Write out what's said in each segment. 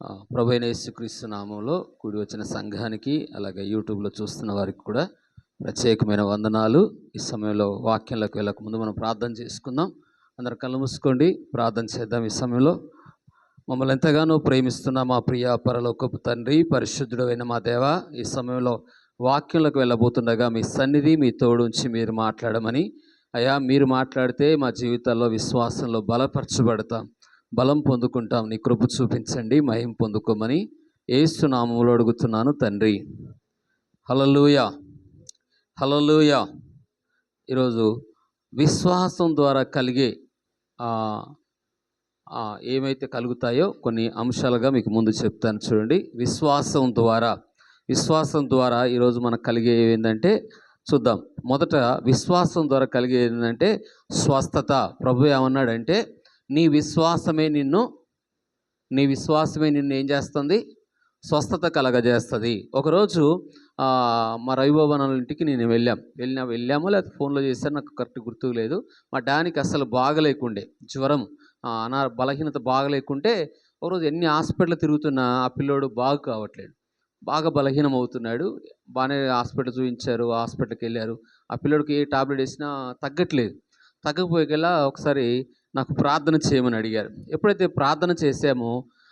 ప్రభువైన యేసుక్రీస్తు నామంలో కూడి వచ్చిన సంఘానికి, అలాగే యూట్యూబ్లో చూస్తున్న వారికి కూడా ప్రత్యేకమైన వందనాలు. ఈ సమయంలో వాక్యంలోకి వెళ్ళక ముందు మనం ప్రార్థన చేసుకుందాం. అందరు కళ్ళు మూసుకోండి, ప్రార్థన చేద్దాం. ఈ సమయంలో మమ్మల్ని ఎంతగానో ప్రేమిస్తున్న మా ప్రియ పరలోకపు తండ్రి, పరిశుద్ధుడైన మా దేవ, ఈ సమయంలో వాక్యంలోకి వెళ్ళబోతుండగా మీ సన్నిధి, మీ తోడుంచి మీరు మాట్లాడమని, అయ్యా మీరు మాట్లాడితే మా జీవితాల్లో విశ్వాసంలో బలపరచబడతాం, బలం పొందుకుంటాం. నీ కృప చూపించండి, మహిమ పొందుకోమని యేసు నామములో అడుగుతున్నాను తండ్రి. హల్లెలూయా, హల్లెలూయా. ఈరోజు విశ్వాసం ద్వారా కలిగే ఏమైతే కలుగుతాయో కొన్ని అంశాలుగా మీకు ముందు చెప్తాను. చూడండి, విశ్వాసం ద్వారా ఈరోజు మనకు కలిగే ఏంటంటే చూద్దాం. మొదట విశ్వాసం ద్వారా కలిగే ఏంటంటే స్వస్థత. ప్రభు ఏమన్నాడంటే నీ విశ్వాసమే నిన్ను ఏం చేస్తుంది? స్వస్థత కలగజేస్తుంది. ఒకరోజు మా రవిబాబు ఇంటికి నేను వెళ్ళాము లేకపోతే ఫోన్లో చేశాను, నాకు కరెక్ట్ గుర్తుకు లేదు. మా డానికి అసలు బాగలేకుండే, జ్వరం, బలహీనత బాగలేకుంటే ఒకరోజు ఎన్ని హాస్పిటల్ తిరుగుతున్నా ఆ పిల్లోడు బాగు కావట్లేదు, బాగా బలహీనం అవుతున్నాడు. బాగానే హాస్పిటల్ చూపించారు, హాస్పిటల్కి వెళ్ళారు. ఆ పిల్లోడికి ఏ టాబ్లెట్ వేసినా తగ్గకపోయేకల్లా ఒకసారి నాకు ప్రార్థన చేయమని అడిగారు. ఎప్పుడైతే ప్రార్థన చేశామో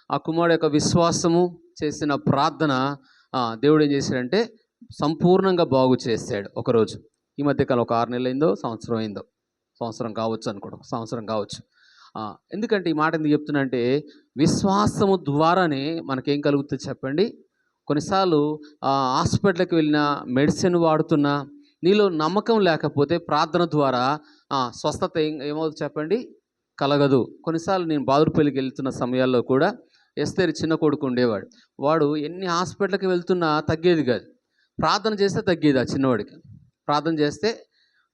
ఆ కుమారుడు యొక్క విశ్వాసము చేసిన ప్రార్థన దేవుడు ఏం చేశాడంటే సంపూర్ణంగా బాగు చేశాడు. ఒకరోజు ఈ మధ్యకాలం ఒక 6 నెలలు అయిందో, సంవత్సరం కావచ్చు అనుకోండి, సంవత్సరం కావచ్చు. ఎందుకంటే ఈ మాట ఎందుకు చెప్తున్నా అంటే విశ్వాసము ద్వారానే మనకేం కలుగుతుంది చెప్పండి. కొన్నిసార్లు హాస్పిటల్కి వెళ్ళినా, మెడిసిన్ వాడుతున్నా, నీలో నమ్మకం లేకపోతే ప్రార్థన ద్వారా స్వస్థత ఏమవుతుంది చెప్పండి? కలగదు. కొన్నిసార్లు నేను బాదురుపల్లికి వెళ్తున్న సమయాల్లో కూడా ఎస్తేరు చిన్న కొడుకు ఉండేవాడు. వాడు ఎన్ని హాస్పిటల్కి వెళ్తున్నా తగ్గేది కాదు. ప్రార్థన చేస్తే తగ్గేది. ఆ చిన్నవాడికి ప్రార్థన చేస్తే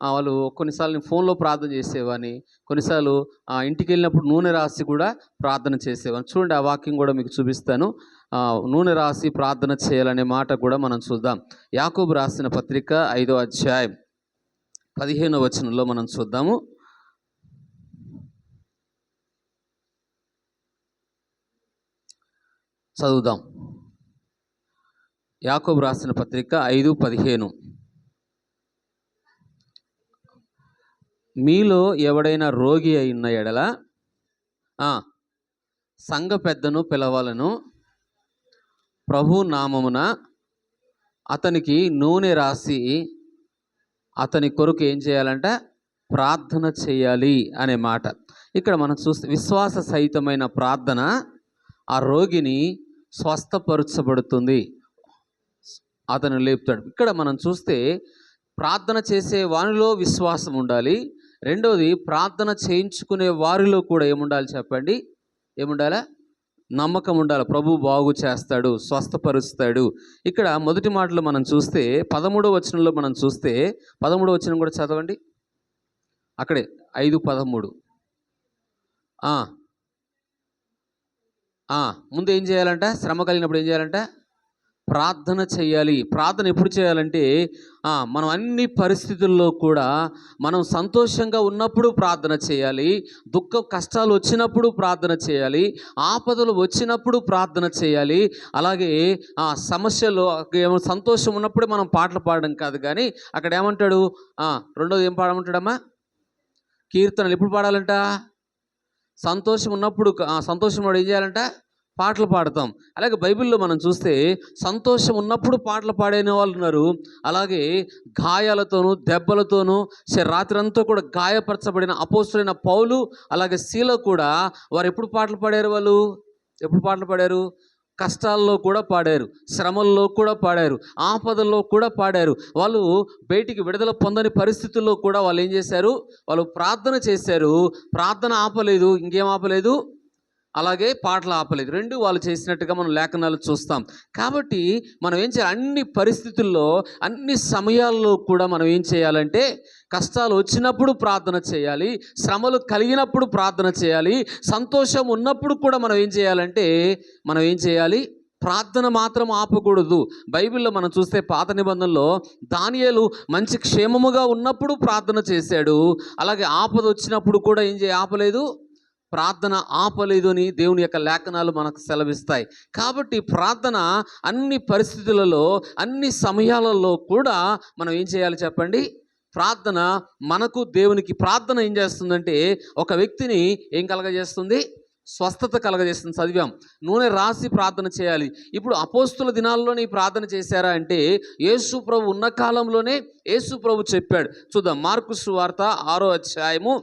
వాళ్ళు కొన్నిసార్లు నేను ఫోన్లో ప్రార్థన చేసేవాడిని, కొన్నిసార్లు ఇంటికి వెళ్ళినప్పుడు నూనె రాసి కూడా ప్రార్థన చేసేవాడిని. చూడండి, ఆ వాక్యం కూడా మీకు చూపిస్తాను. నూనె రాసి ప్రార్థన చేయాలనే మాట కూడా మనం చూద్దాం. యాకోబు రాసిన పత్రిక 5వ అధ్యాయం 15వ వచనంలో మనం చూద్దాము. చదువుదాం. యాకోబు రాసిన పత్రిక 5:15. మీలో ఎవడైనా రోగి అయిన ఎడల సంఘ పెద్దను పిలవాలను, ప్రభు నామమున అతనికి నూనె రాసి అతని కొరకు ఏం చేయాలంట? ప్రార్థన చేయాలి అనే మాట ఇక్కడ మనం చూస్తే విశ్వాస సహితమైన ప్రార్థన ఆ రోగిని స్వస్థపరచబడుతుంది, అతను లేపుతాడు. ఇక్కడ మనం చూస్తే ప్రార్థన చేసే వారిలో విశ్వాసం ఉండాలి. రెండవది, ప్రార్థన చేయించుకునే వారిలో కూడా ఏముండాలి చెప్పండి? ఏముండాలా? నమ్మకం ఉండాలి. ప్రభు బాగు చేస్తాడు, స్వస్థపరుస్తాడు. ఇక్కడ మొదటి మాటలో మనం చూస్తే 13వ వచనంలో మనం చూస్తే 13వ వచనం కూడా చదవండి. అక్కడే 5:13. ముందు ఏం చేయాలంట? శ్రమ కలిగినప్పుడు ఏం చేయాలంట? ప్రార్థన చేయాలి. ప్రార్థన ఎప్పుడు చేయాలంటే మనం అన్ని పరిస్థితుల్లో కూడా మనం సంతోషంగా ఉన్నప్పుడు ప్రార్థన చేయాలి, కష్టాలు వచ్చినప్పుడు ప్రార్థన చేయాలి, ఆపదలు వచ్చినప్పుడు ప్రార్థన చేయాలి. అలాగే సమస్యలో సంతోషం ఉన్నప్పుడు మనం పాటలు పాడడం కాదు, కానీ అక్కడ ఏమంటాడు? రెండోది ఏం పాడమంటాడమ్మా? కీర్తనలు ఎప్పుడు పాడాలంట? సంతోషం ఉన్నప్పుడు. సంతోషం ఏం చేయాలంట? పాటలు పాడతాం. అలాగే బైబిల్లో మనం చూస్తే సంతోషం ఉన్నప్పుడు పాటలు పాడిన వాళ్ళు ఉన్నారు. అలాగే గాయాలతోనూ దెబ్బలతోనూ రాత్రంతా కూడా గాయపరచబడిన అపోస్తలుడైన పౌలు, అలాగే శీల కూడా వారు ఎప్పుడు పాటలు పాడారు? వాళ్ళు ఎప్పుడు పాటలు పాడారు? కష్టాల్లో కూడా పాడారు, శ్రమల్లో కూడా పాడారు, ఆపదల్లో కూడా పాడారు. వాళ్ళు బయటికి విడుదల పొందని పరిస్థితుల్లో కూడా వాళ్ళు ఏం చేశారు? వాళ్ళు ప్రార్థన చేశారు. ప్రార్థన ఆపలేదు, ఇంకేం ఆపలేదు, అలాగే పాటలు ఆపలేదు. రెండు వాళ్ళు చేసినట్టుగా మనం లేఖనాలు చూస్తాం. కాబట్టి మనం ఏం చేయాలి? అన్ని పరిస్థితుల్లో, అన్ని సమయాల్లో కూడా మనం ఏం చేయాలంటే కష్టాలు వచ్చినప్పుడు ప్రార్థన చేయాలి, శ్రమలు కలిగినప్పుడు ప్రార్థన చేయాలి, సంతోషం ఉన్నప్పుడు కూడా మనం ఏం చేయాలి? ప్రార్థన మాత్రం ఆపకూడదు. బైబిల్లో మనం చూస్తే పాత నిబంధనలో దానియేలు మంచి క్షేమముగా ఉన్నప్పుడు ప్రార్థన చేశాడు. అలాగే ఆపద వచ్చినప్పుడు కూడా ఆపలేదు, ప్రార్థన ఆపలేదు అని దేవుని యొక్క లేఖనాలు మనకు సెలవిస్తాయి. కాబట్టి ప్రార్థన అన్ని పరిస్థితులలో, అన్ని సమయాలలో కూడా మనం ఏం చేయాలి చెప్పండి? ప్రార్థన మనకు దేవునికి ప్రార్థన ఏం చేస్తుందంటే ఒక వ్యక్తిని ఏం కలగజేస్తుంది? స్వస్థత కలగజేస్తుంది. చదివాం, నూనె రాసి ప్రార్థన చేయాలి. ఇప్పుడు అపోస్తుల దినాల్లోనే ఈ ప్రార్థన చేశారా అంటే యేసు ప్రభు ఉన్న కాలంలోనే యేసు ప్రభు చెప్పాడు. చూద్దాం, మార్కు సువార్త 6వ అధ్యాయము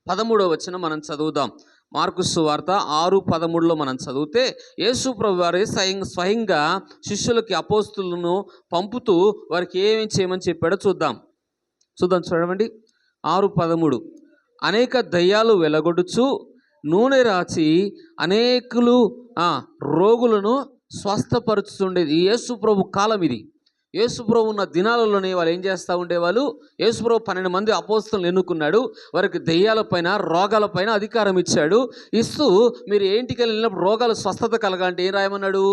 13వ వచనం మనం చదువుదాం. మార్కు సువార్త 6:13లో మనం చదివితే యేసు ప్రభు వారే స్వయంగా శిష్యులకి అపోస్తులను పంపుతూ వారికి ఏమేమి చేయమని చెప్పాడో చూద్దాం. చూడండి, 6:13. అనేక దయ్యాలు వెలగొడుచు నూనె రాచి అనేకులు రోగులను స్వస్థపరుచుతుండేది. ఈ యేసు ప్రభు కాలం ఇది. యేసు ప్రభు ఉన్న దినాలలోనే వాళ్ళు ఏం చేస్తూ ఉండేవాళ్ళు? యేసు ప్రభు 12 మంది అపోస్తలులను ఎన్నుకున్నాడు. వారికి దెయ్యాలపైన, రోగాలపైన అధికారం ఇచ్చాడు. ఇస్తూ మీరు ఏంటికి వెళ్ళినప్పుడు రోగాలు స్వస్థత కలగాలంటే ఏం రాయమన్నాడు?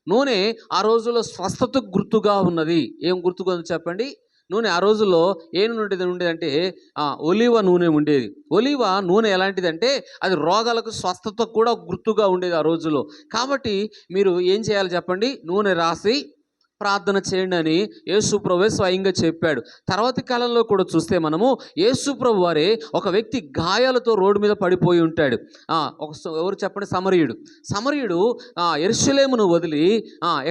నూనె ఆ రోజుల్లో స్వస్థతకు గుర్తుగా ఉన్నది. ఏం గుర్తుగా ఉంది చెప్పండి? నూనె ఆ రోజుల్లో ఏం ఉండేదంటే ఒలివ నూనె ఉండేది. ఒలివ నూనె ఎలాంటిదంటే అది రోగాలకు స్వస్థత కూడా గుర్తుగా ఉండేది ఆ రోజుల్లో. కాబట్టి మీరు ఏం చేయాలి చెప్పండి? నూనె రాసి ప్రార్థన చేయండి అని యేసు ప్రభువే స్వయంగా చెప్పాడు. తర్వాతి కాలంలో కూడా చూస్తే మనము యేసు ప్రభు వారే ఒక వ్యక్తి గాయాలతో రోడ్డు మీద పడిపోయి ఉంటాడు. ఎవరు చెప్పండి? సమరయుడు యెరూషలేమును వదిలి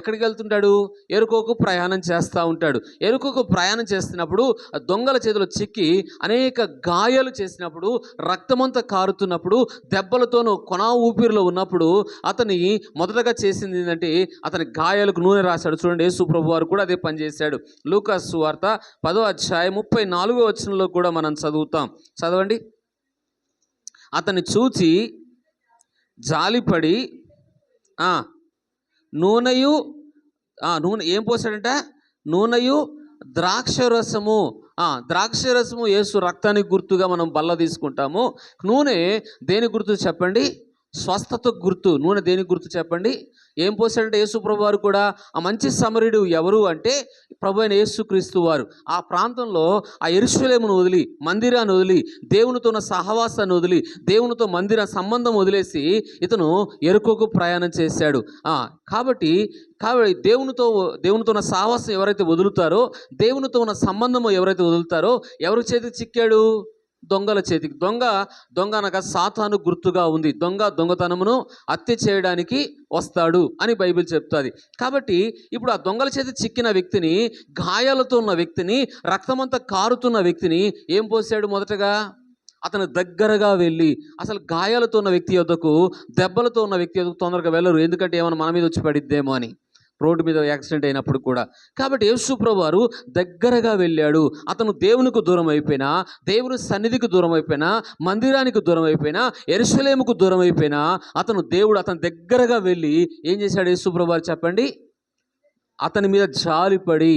ఎక్కడికి వెళ్తుంటాడు? ఎరుకోకు ప్రయాణం చేస్తూ ఉంటాడు. ఎరుకోకు ప్రయాణం చేస్తున్నప్పుడు దొంగల చేతిలో చిక్కి అనేక గాయాలు చేసినప్పుడు, రక్తమంతా కారుతున్నప్పుడు, దెబ్బలతోనూ కొన ఊపిరిలో ఉన్నప్పుడు అతని మొదటగా చేసింది ఏంటంటే అతని గాయాలకు నూనె రాశాడు. చూడండి, యేసు ప్రభు వారు కూడా అదే పని చేశాడు. లూకా సువార్త 10వ అధ్యాయం 34వ వచనంలో కూడా మనం చదువుతాం. చదవండి. అతన్ని చూచి జాలిపడి నూనె ఏం పోసాడంట? నూనెయు ద్రాక్షరసము. ద్రాక్షరసము యేసు రక్తానికి గుర్తుగా మనం బల్ల తీసుకుంటాము. నూనె దేని గుర్తు చెప్పండి? స్వస్థతకు గుర్తు. నూనె దేనికి గుర్తు చెప్పండి? ఏం పోసాడంటే యేసు ప్రభు వారు కూడా ఆ మంచి సమరయుడు ఎవరు అంటే ప్రభు అయిన యేసుక్రీస్తు వారు. ఆ ప్రాంతంలో ఆ యెరూషలేమును వదిలి, మందిరాన్ని వదిలి, దేవునితో ఉన్న సహవాసాన్ని వదిలి, దేవునితో మందిర సంబంధం వదిలేసి ఇతను ఎరుకోకు ప్రయాణం చేశాడు. కాబట్టి దేవునితో ఉన్న సహవాసం ఎవరైతే వదులుతారో, దేవునితో ఉన్న సంబంధము ఎవరైతే వదులుతారో ఎవరి చేతికి చిక్కాడు? దొంగల చేతికి. దొంగ అనగా సాతాను గుర్తుగా ఉంది. దొంగతనమును హత్య చేయడానికి వస్తాడు అని బైబిల్ చెప్తుంది. కాబట్టి ఇప్పుడు ఆ దొంగల చేతి చిక్కిన వ్యక్తిని, గాయాలతో ఉన్న వ్యక్తిని, రక్తమంతా కారుతున్న వ్యక్తిని ఏం పోసాడు? మొదటగా అతను దగ్గరగా వెళ్ళి, అసలు గాయాలతో ఉన్న వ్యక్తి యొద్దకు, దెబ్బలతో ఉన్న వ్యక్తి యొద్దకు తొందరగా వెళ్ళరు. ఎందుకంటే ఏమైనా మన మీద వచ్చి పడిద్దేమో అని, రోడ్డు మీద యాక్సిడెంట్ అయినప్పుడు కూడా. కాబట్టి యేసు ప్రభు వారు దగ్గరగా వెళ్ళాడు. అతను దేవునికి దూరం అయిపోయినా, దేవుని సన్నిధికి దూరం అయిపోయినా, మందిరానికి దూరం అయిపోయినా, యెరూషలేముకు దూరం అయిపోయినా అతను దగ్గరగా వెళ్ళి ఏం చేశాడు యేసు ప్రభు వారు చెప్పండి? అతని మీద జాలిపడి,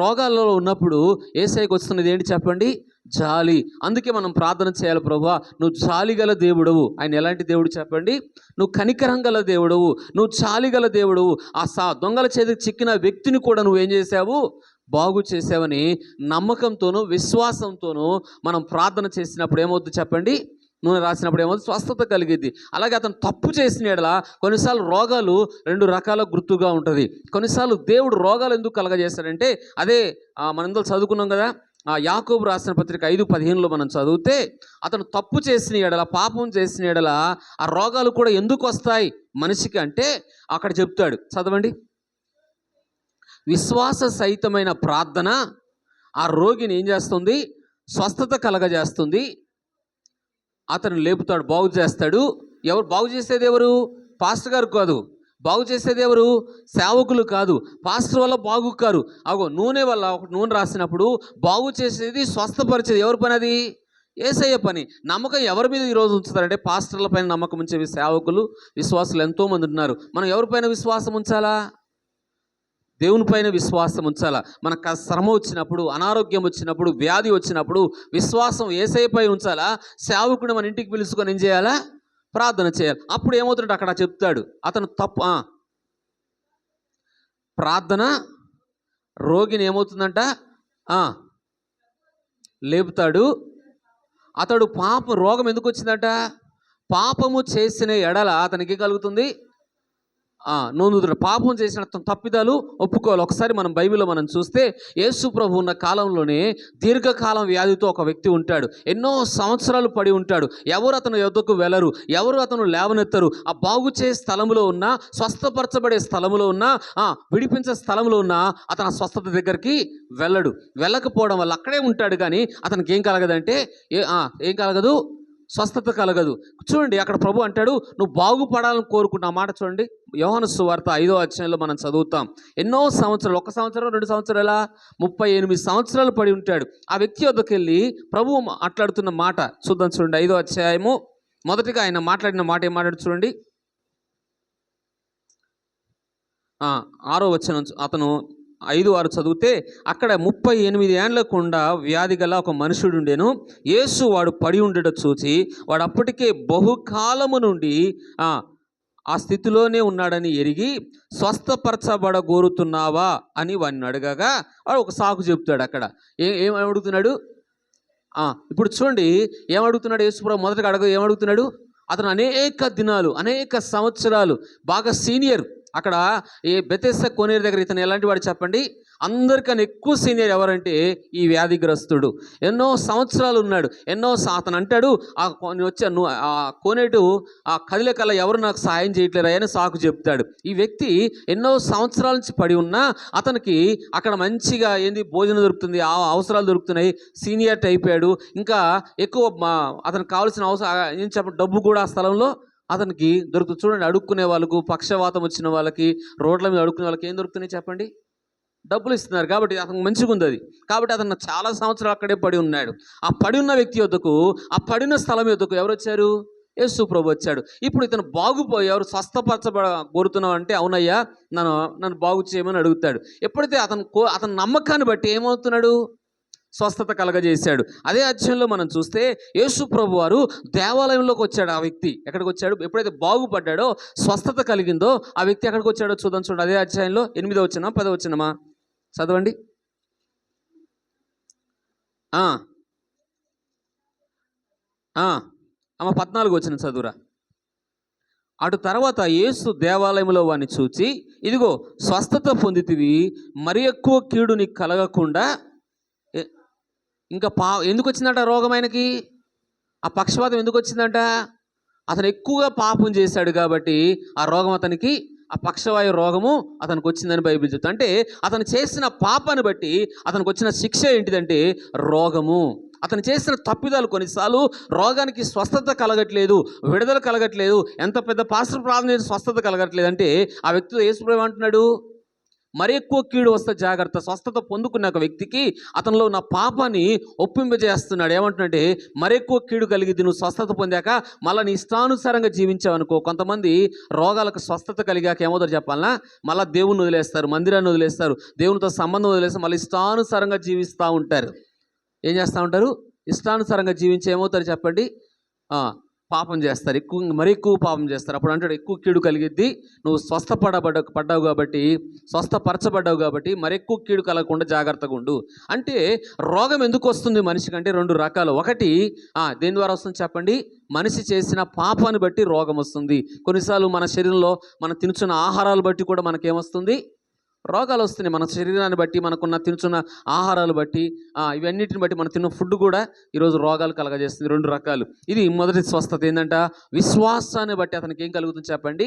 రోగాలలో ఉన్నప్పుడు యేసయ్యకు వస్తున్నది ఏంటి చెప్పండి? జాలి. అందుకే మనం ప్రార్థన చేయాలి, ప్రభువా నువ్వు జాలి గల దేవుడవు. ఆయన ఎలాంటి దేవుడు చెప్పండి? నువ్వు కనికరం గల దేవుడవు, నువ్వు జాలి గల దేవుడవు. దొంగల చేతికి చిక్కిన వ్యక్తిని కూడా నువ్వేం చేశావు? బాగు చేసావని నమ్మకంతోనూ విశ్వాసంతోనూ మనం ప్రార్థన చేసినప్పుడు ఏమవుతుంది చెప్పండి? నూనె రాసినప్పుడు ఏమవుతుంది? స్వస్థత కలిగిద్ది. అలాగే అతను తప్పు చేసిన యెడల కొన్నిసార్లు రోగాలు 2 రకాల గుర్తుగా ఉంటుంది. కొన్నిసార్లు దేవుడు రోగాలు ఎందుకు కలగజేస్తాడంటే అదే మనం ఇందులో చదువుకున్నాం కదా, యాకోబు రాసిన పత్రిక 5:15లో మనం చదివితే అతను తప్పు చేసిన యెడల, పాపం చేసిన యెడల ఆ రోగాలు కూడా ఎందుకు వస్తాయి మనిషికి అంటే అక్కడ చెప్తాడు. చదవండి. విశ్వాస సహితమైన ప్రార్థన ఆ రోగిని ఏం చేస్తుంది? స్వస్థత కలగజేస్తుంది. అతను లేపుతాడు, బాగు చేస్తాడు. ఎవరు బాగు చేసేది? ఎవరు? పాస్టర్ గారు కాదు. బాగు చేసేది ఎవరు? సేవకులు కాదు. పాస్టర్ వల్ల బాగు కారు. నూనె వల్ల నూనె రాసినప్పుడు బాగు చేసేది, స్వస్థపరిచేది ఎవరి పని? అది యేసయ్య పని. నమ్మకం ఎవరి మీద ఈరోజు ఉంచుతారంటే పాస్టర్ల పైన నమ్మకం ఉంచేవి సేవకులు, విశ్వాసులు ఎంతోమంది ఉన్నారు. మనం ఎవరిపైన విశ్వాసం ఉంచాలా? దేవుని పైన విశ్వాసం ఉంచాలా. మనకు శ్రమ వచ్చినప్పుడు, అనారోగ్యం వచ్చినప్పుడు, వ్యాధి వచ్చినప్పుడు విశ్వాసం యేసయ్యపై ఉంచాలా? సేవకుడిని మన ఇంటికి పిలుచుకొని ఏం చేయాలా? ప్రార్థన చేయాలి. అప్పుడు ఏమవుతుందంటే అక్కడ చెప్తాడు, అతను ప్రార్థన రోగిని ఏమవుతుందంట? లేపుతాడు. అతడు రోగం ఎందుకు వచ్చిందంట? పాపము చేసిన ఎడల అతనికి కలుగుతుంది నొందుతాడు. పాపం చేసిన తప్పిదాలు ఒప్పుకోవాలి. ఒకసారి మనం బైబిల్లో మనం చూస్తే యేసు ప్రభు ఉన్న కాలంలోనే దీర్ఘకాలం వ్యాధితో ఒక వ్యక్తి ఉంటాడు. ఎన్నో సంవత్సరాలు పడి ఉంటాడు. ఎవరు అతను యొద్దకు వెళ్ళరు, ఎవరు అతను లేవనెత్తరు. ఆ బాగు చే స్థలంలో ఉన్న, స్వస్థపరచబడే స్థలంలో ఉన్న, విడిపించే స్థలంలో ఉన్న అతను ఆ స్వస్థత దగ్గరికి వెళ్ళడు. వెళ్ళకపోవడం వల్ల అక్కడే ఉంటాడు. కానీ అతనికి ఏం కలగదంటే ఏం కలగదు, స్వస్థత కలగదు. చూడండి, అక్కడ ప్రభు అంటాడు, నువ్వు బాగుపడాలని కోరుకున్న మాట చూడండి. యోహాను సువార్త 5వ అధ్యాయంలో మనం చదువుతాం. ఎన్నో సంవత్సరాలు, 1 సంవత్సరం 2 సంవత్సరాల 38 సంవత్సరాలు పడి ఉంటాడు. ఆ వ్యక్తి వద్దకు వెళ్ళి ప్రభువు మాట్లాడుతున్న మాట చూద్దాం. చూడండి, 5వ అధ్యాయము మొదటిగా ఆయన మాట్లాడిన మాట ఏం మాట్లాడు చూడండి. 6వ వచనం అతను 5:6 చదివితే, అక్కడ 38 ఏండ్లకుండా వ్యాధి గల ఒక మనుషుడు ఉండెను. యేసు వాడు పడి ఉండట చూచి, వాడు అప్పటికే బహుకాలము నుండి ఆ స్థితిలోనే ఉన్నాడని ఎరిగి, స్వస్థపరచబడగోరుతున్నావా అని వాడిని అడగగా వాడు ఒక సాకు చెప్తాడు. అక్కడ ఏం అడుగుతున్నాడు? ఇప్పుడు చూడండి, ఏమడుగుతున్నాడు యేసుప్రభు? మొదటగా ఏమడుగుతున్నాడు? అతను అనేక దినాలు, అనేక సంవత్సరాలు బాగా సీనియర్. అక్కడ ఈ బెతెస్దా కోనేరు దగ్గర ఇతను ఎలాంటి వాడు చెప్పండి? అందరికన్నా ఎక్కువ సీనియర్ ఎవరంటే ఈ వ్యాధిగ్రస్తుడు. ఎన్నో సంవత్సరాలు ఉన్నాడు. అతను అంటాడు, ఆ కోనేటు ఆ కదిలే కల్లా ఎవరు నాకు సాయం చేయట్లేరా అని సాకు చెప్తాడు. ఈ వ్యక్తి ఎన్నో సంవత్సరాల నుంచి పడి ఉన్నా అతనికి అక్కడ మంచిగా భోజనం దొరుకుతుంది, అవసరాలు దొరుకుతున్నాయి, సీనియర్ అయిపోయాడు. ఇంకా ఎక్కువ అతనికి కావాల్సిన అవసరం డబ్బు కూడా ఆ స్థలంలో అతనికి దొరుకుతుంది. చూడండి, అడుక్కునే వాళ్ళకు, పక్షవాతం వచ్చిన వాళ్ళకి, రోడ్ల మీద అడుక్కునే వాళ్ళకి ఏం దొరుకుతున్నాయి చెప్పండి? డబ్బులు ఇస్తున్నారు. కాబట్టి అతనికి మంచిగా ఉంది అది. కాబట్టి అతను చాలా సంవత్సరాలు అక్కడే పడి ఉన్నాడు. ఆ పడి ఉన్న వ్యక్తి యొద్దకు, ఆ పడిన స్థలం యొద్దకు ఎవరు వచ్చారు? యేసు ప్రభు వచ్చాడు. ఇప్పుడు ఇతను బాగుపోయి, ఎవరు కోరుతున్నావు అంటే, అవునయ్యా నన్ను బాగు చేయమని అడుగుతాడు. ఎప్పుడైతే అతని నమ్మకాన్ని బట్టి ఏమవుతున్నాడు? స్వస్థత కలగజేశాడు. అదే అధ్యాయంలో మనం చూస్తే యేసు ప్రభు వారు దేవాలయంలోకి వచ్చాడు. ఆ వ్యక్తి ఎక్కడికి వచ్చాడు? ఎప్పుడైతే బాగుపడ్డాడో, స్వస్థత కలిగిందో ఆ వ్యక్తి ఎక్కడికి వచ్చాడో చూడండి. అదే అధ్యాయంలో 8వ వచనం 10వ వచనమా చదవండి. 14వ వచనం చదువురా. అటు తర్వాత యేసు దేవాలయంలో వాడిని చూచి, ఇదిగో స్వస్థత పొందితివి, మరి ఎక్కువ కీడు నీకు కలగకుండా. ఇంకా ఎందుకు వచ్చిందంట రోగం ఆయనకి? ఆ పక్షవాతం ఎందుకు వచ్చిందంట? అతను ఎక్కువగా పాపం చేశాడు కాబట్టి ఆ రోగం అతనికి, ఆ పక్షవాయు రోగము అతనికి వచ్చిందని బైబిల్ చెప్తుంది. అంటే అతను చేసిన పాపాన్ని బట్టి అతనికి వచ్చిన శిక్ష ఏంటిదంటే రోగము. అతను చేసిన తప్పిదాలు కొన్నిసార్లు రోగానికి స్వస్థత కలగట్లేదు, విడుదల కలగట్లేదు. ఎంత పెద్ద పాస్టర్ ప్రార్థన స్వస్థత కలగట్లేదు అంటే ఆ వ్యక్తితో యేసుప్రభు అంటున్నాడు, మరి ఎక్కువ కీడు వస్తే జాగ్రత్త. స్వస్థత పొందుకున్న ఒక వ్యక్తికి అతనిలో ఉన్న పాపాన్ని ఒప్పింపజేస్తున్నాడు. ఏమంటున్నాడంటే, మరి ఎక్కువ కీడు కలిగిద్ది. నువ్వు స్వస్థత పొందాక మళ్ళీ నీ ఇష్టానుసారంగా జీవించావనుకో. కొంతమంది రోగాలకు స్వస్థత కలిగాక ఏమవుతారు చెప్పాలనా? మళ్ళీ దేవుని వదిలేస్తారు, మందిరాన్ని వదిలేస్తారు, దేవునితో సంబంధం వదిలేస్తారు, మళ్ళీ ఇష్టానుసారంగా జీవిస్తూ ఉంటారు. ఏం చేస్తూ ఉంటారు? ఇష్టానుసారంగా జీవించి ఏమవుతారు చెప్పండి? పాపం చేస్తారు, మరి ఎక్కువ పాపం చేస్తారు. అప్పుడు అంటాడు, ఎక్కువ కీడు కలిగిద్ది, నువ్వు స్వస్థపడ్డావు కాబట్టి మరి ఎక్కువ కీడు కలగకుండా జాగ్రత్తగా ఉండు. అంటే రోగం ఎందుకు వస్తుంది మనిషికి అంటే 2 రకాలు. ఒకటి దేని ద్వారా వస్తుంది చెప్పండి? మనిషి చేసిన పాపాన్ని బట్టి రోగం వస్తుంది. కొన్నిసార్లు మన శరీరంలో మనం తినుచున్న ఆహారాలు బట్టి కూడా మనకేమొస్తుంది? రోగాలు వస్తున్నాయి. మన శరీరాన్ని బట్టి, మనకున్న తినుచున్న ఆహారాలు బట్టి, ఇవన్నిటిని బట్టి మనం తిన్న ఫుడ్ కూడా ఈరోజు రోగాలు కలగజేస్తుంది. 2 రకాలు. ఇది మొదటి స్వస్థత ఏంటంట? విశ్వాసాన్ని బట్టి అతనికి ఏం కలుగుతుంది చెప్పండి?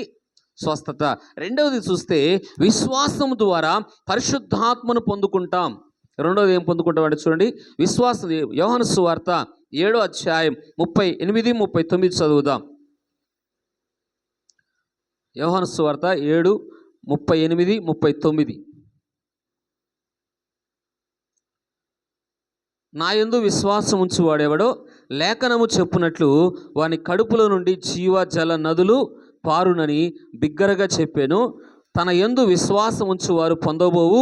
స్వస్థత. రెండవది చూస్తే విశ్వాసం ద్వారా పరిశుద్ధాత్మను పొందుకుంటాం. రెండవది ఏం పొందుకుంటాం అంటే చూడండి, విశ్వాసం. యోహాను సువార్త 7వ అధ్యాయం 38, 39 చదువుదాం. యోహాను సువార్త 7, 38, 39. నా యందు విశ్వాసం ఉంచువాడెవడో లేఖనము చెప్పునట్లు వాని కడుపులో నుండి జీవజల నదులు పారునని బిగ్గరగా చెప్పాను. తన యందు విశ్వాసం ఉంచువారు పొందబోవు